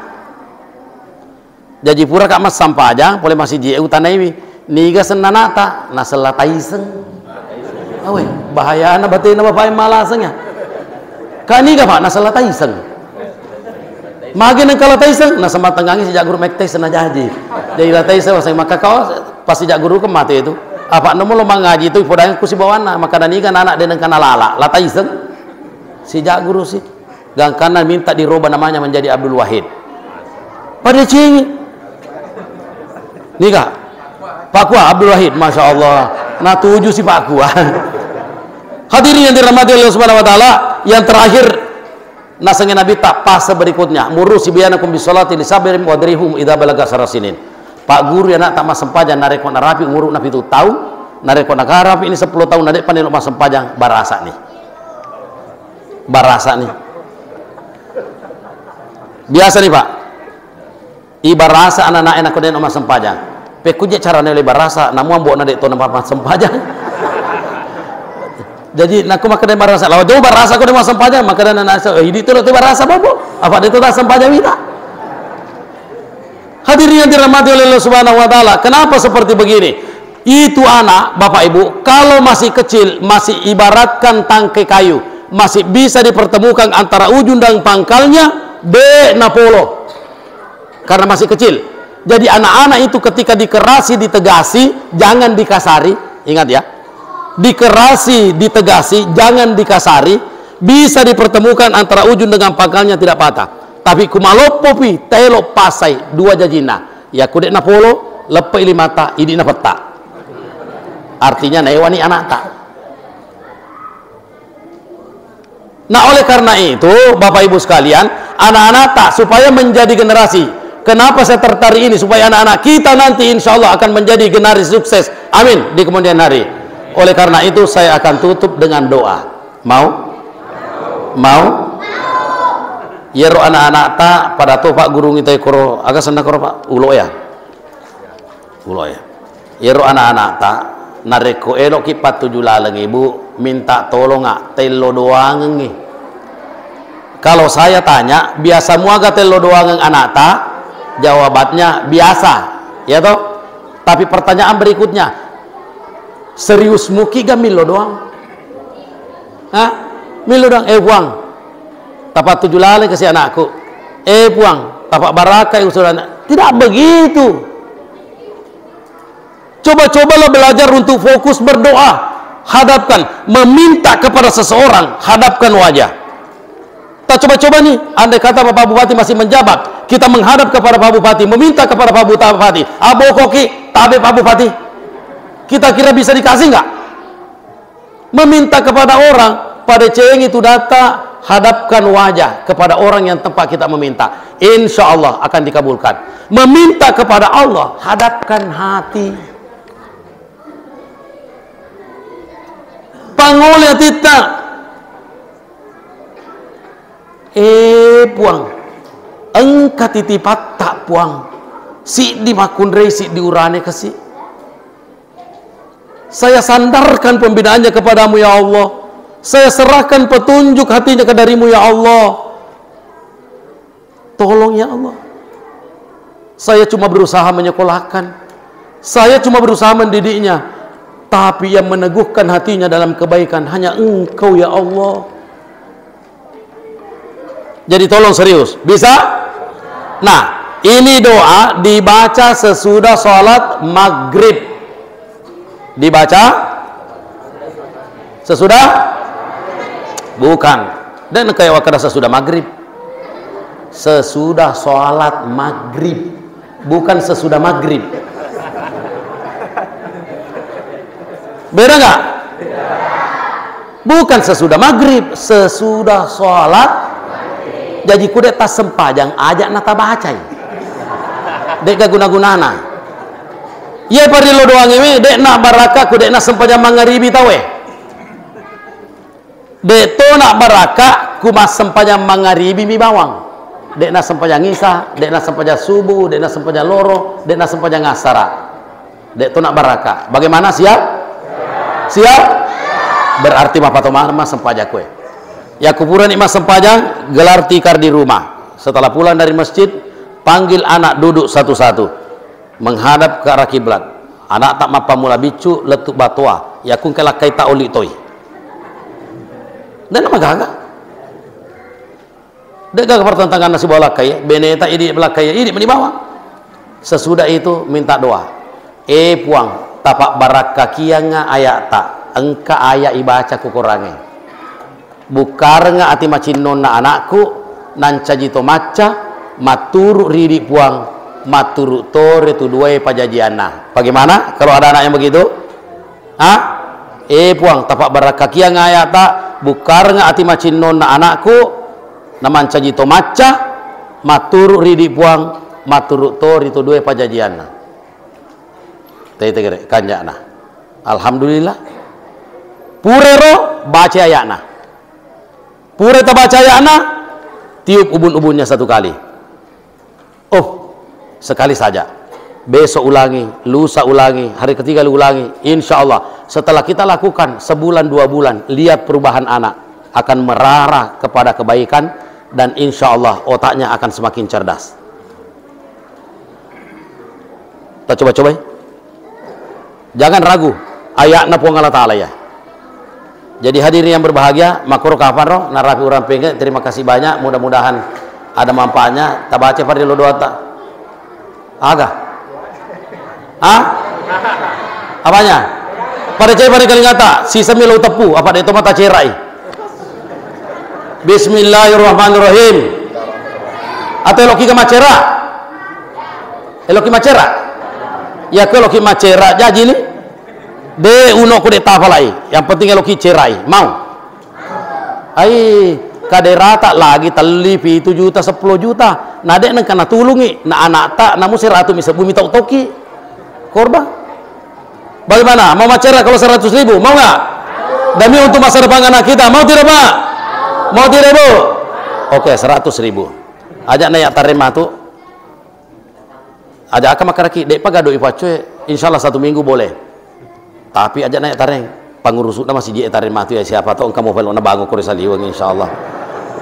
Jadi pura kak mas sampajang, boleh masih je utanai wi. Niga senanata, naselatai seng. Awe, bahaya na batin na bapak malasengnya. Kani ga pak naselatai seng. Magi nang kalatai seng, nasa matangangi sejak guru mektes na jadi. Jadi latai seng, maka kau pas sejak guru kemati itu. Apa nemu lo mengaji itu podang ku si bawana maka dani kan anak dengan kanalala latai seng sejak guru sih gang kanan minta dirubah namanya menjadi Abdul Wahid pada cing nih kak Pak Kua Abdul Wahid Masya Allah nah 7 si Pak Kua hadirin yang dirahmati Allah Subhanahu Wa Taala yang terakhir nasangin Nabi tak pas berikutnya murus biyanakum bisolati lisabirim wadrihum idza balaga sarasinin. Pak guru ya nak tak mas sempajang narek nak rapi umur nabi 7 tahun narek nak rapi ini 10 tahun narek panel mas sempajang barasa nih biasa nih Pak ibarasa anak-anak enak kau mas sempajang pekujek cara nilai barasa namun buat nadek tu nama mas sempajang jadi nak aku makan barasa lawan jauh barasa kau mas sempajang maka dan anak hidup tu barasa bobo apa dia tu tak sempajang kita. Hadirin yang dirahmati oleh Allah Subhanahu Wa Taala, kenapa seperti begini? Itu anak, Bapak Ibu, kalau masih kecil, masih ibaratkan tangkai kayu, masih bisa dipertemukan antara ujung dan pangkalnya, napolo. Karena masih kecil. Jadi anak-anak itu ketika dikerasi, ditegasi, jangan dikasari. Ingat ya, dikerasi, ditegasi, jangan dikasari. Bisa dipertemukan antara ujung dengan pangkalnya tidak patah. Tapi kumalopo pi telo pasai 2 jajina ya kudek na polo lepai 5 mata idi na peta artinya naiwani anak tak. Nah oleh karena itu Bapak Ibu sekalian anak-anak tak supaya menjadi generasi kenapa saya tertarik ini supaya anak-anak kita nanti insya Allah akan menjadi generasi sukses amin di kemudian hari. Oleh karena itu saya akan tutup dengan doa mau Yero anak-anak tak pada tu Pak guru kita koro agak sendak koro Pak ulo ya Yero anak-anak tak nareko elok kipat 7 laleng ibu minta tolong telo doang ngi kalau saya tanya biasa muaga telo doang anak tak jawabannya biasa ya toh tapi pertanyaan berikutnya serius muki ga milo doang milo doang buang tapak 7 laleng kasih anakku buang tapak baraka usul anak tidak begitu. Coba-cobalah belajar untuk fokus berdoa hadapkan meminta kepada seseorang hadapkan wajah tak coba-coba nih andai kata Pak Bupati masih menjabat kita menghadap kepada Pak Bupati meminta kepada Pak Bupati abokoki tabe Pak Bupati kita kira bisa dikasih nggak meminta kepada orang pada ceng itu data hadapkan wajah kepada orang yang tempat kita meminta insya Allah akan dikabulkan. Meminta kepada Allah hadapkan hati pangolnya tita puang engka titipat tak puang si dimakun si diurane kasih saya sandarkan pembinaannya kepadamu ya Allah. Saya serahkan petunjuk hatinya ke darimu ya Allah. Tolong ya Allah. Saya cuma berusaha menyekolahkan. Saya cuma berusaha mendidiknya. Tapi yang meneguhkan hatinya dalam kebaikan hanya Engkau ya Allah. Jadi tolong serius. Bisa? Nah, ini doa dibaca sesudah sholat maghrib. Dibaca sesudah? Bukan. Dan kayak wakada sesudah maghrib. Sesudah sholat maghrib. Bukan sesudah maghrib. Beda nggak? Bukan sesudah maghrib. Sesudah sholat. Jadi kudet tas sempajang ajak nata bacai. Dek guna-gunana. Ya pari lo doang ini. Dek nak baraka kudet nak sempajang mangaribi tawe. Dek to nak baraka kumas sempajang mangaribi mi bawang. Dek nak sempajang isa, dek nak sempajang subuh, dek nak sempajang loro, dek nak sempajang ngasara. Dek to nak baraka. Bagaimana siap? Siap? Berarti mah patomah mas sempajak kue. Ya kuburan imah sempajang gelar tikar di rumah. Setelah pulang dari masjid, panggil anak duduk satu-satu menghadap ke arah kiblat. Anak tak mapa mula bicu letuk batua. Ya kun kelak kaita oli toy. Dan nama gaga. Dega pertentangan nasi bola kaya, beneta ini belakaya ini di bawah. Sesudah itu minta doa. Puang tapak baraka kianga ayak tak engka ayak ibaca kukurange. Bukar nga ati macinona anakku nan cajito maca maturu ridi puang maturu tore tu dua pajajiana. Bagaimana kalau ada anak yang begitu? Ah? Puang tapak baraka kianga ayak tak bukar nga ati macinona anakku naman cajito maca maturu ridi puang maturu tori tu dua pajajiana. Tete kanjana. Alhamdulillah. Purero baca ayatna. Pure ta baca ayatna, tiup ubun-ubunnya satu kali. Oh, sekali saja. Besok ulangi, lusa ulangi, hari ketiga ulangi. Insya Allah setelah kita lakukan sebulan 2 bulan, lihat perubahan anak akan merarah kepada kebaikan dan insya Allah otaknya akan semakin cerdas. Kita coba-coba. Jangan ragu, ayatna puang Allah Ta'ala ya. Jadi hadirin yang berbahagia, makro kapan roh, narapi orang pengen, terima kasih banyak, mudah-mudahan ada manfaatnya. Tak baca pada lo doa tak? Agak? Hah? Apanya? Pada cai pada kali ngata, sisa milau tepu, apa itu mata cerai? Bismillahirrahmanirrahim. Atau eloki ke macera? Eloki macera? Ya kalau kita macera jadi ni de uno ku de tafalai yang penting kalau kita cerai mau ai kaderata lagi talipi 7 juta 10 juta nade nang kana tulungi na anak tak namu 100 misa bumi tok toki korban bagaimana mau macera kalau 100.000 mau nggak demi untuk masa depan anak kita mau tidak Pak mau tidak Bu oke 100.000 ajak naik tarima tu aja akan makaraki dek pagado ipacoy insyaallah 1 minggu boleh tapi aja naik tareng pangurusuna masih je tareng matu ya siapa tahu engkau mau pelona bangun ko saliwang insyaallah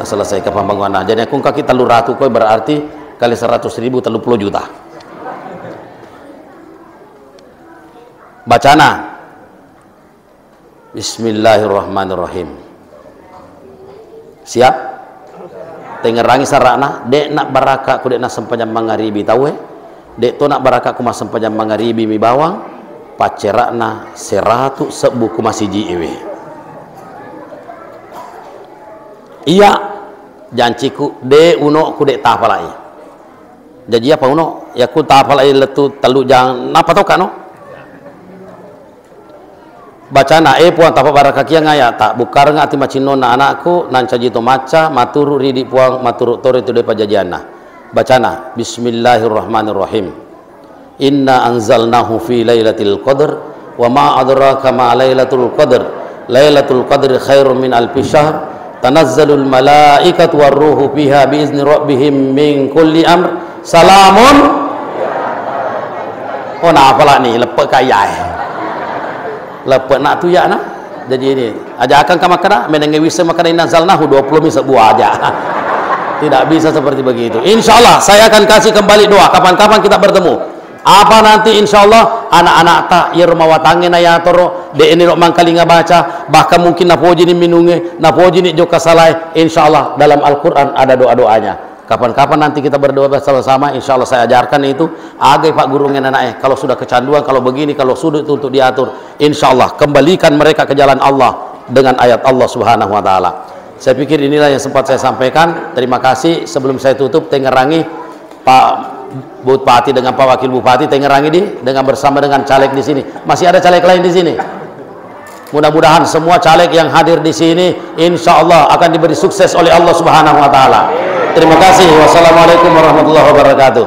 selesai ke pembangunan jadi aku kaki 300 koi berarti kali 100.000 30 juta bacana Bismillahirrahmanirrahim siap tengerangi sarana dek nak baraka ku dek nak sempanjang mangaribi tahu dek to nak baraka ku masem panjang mangaribi mi bawang pacerakna 100 sebu ku masiji ewe iya janciku de uno ku dek tafalai jadi apa uno ya ku tafalai letu telu jang napa to kano bacana puang tapak baraka kia ngaya tak bukar nga ati macinona anakku nan cajito maca maturu ridi puang maturu tore tu de pajajiana bacana Bismillahirrahmanirrahim inna anzalnahu fi lailatul qadr wa ma adraka ma lailatul qadr khairum min alfi syahr tanazzalul malaikatu war ruhu fiha biizni rabbihim min kulli amr salamun oh nah apalah nih lepek kaya lepek nak tu ya nak jadi ini aja akan kamakana menenge wisa makana inzalnahu 20 misal buah aja tidak bisa seperti begitu. Insya Allah saya akan kasih kembali doa kapan-kapan kita bertemu apa nanti insya Allah anak-anak tak ya rumah watangin ya toro de ini rok mangkali baca bahkan mungkin napoji ni minunge napoji ni joka salai insya Allah dalam Al-Quran ada doa-doanya kapan-kapan nanti kita berdoa bersama-sama insya Allah saya ajarkan itu agai Pak Guru ngenanaknya kalau sudah kecanduan kalau begini kalau sudah itu untuk diatur insya Allah kembalikan mereka ke jalan Allah dengan ayat Allah Subhanahu Wa Ta'ala. Saya pikir inilah yang sempat saya sampaikan. Terima kasih. Sebelum saya tutup, tengerangi Pak Bupati dengan Pak Wakil Bupati, tengerangi dengan bersama dengan caleg di sini. Masih ada caleg lain di sini. Mudah-mudahan semua caleg yang hadir di sini, insya Allah akan diberi sukses oleh Allah Subhanahu Wa Taala. Terima kasih. Wassalamualaikum warahmatullahi wabarakatuh.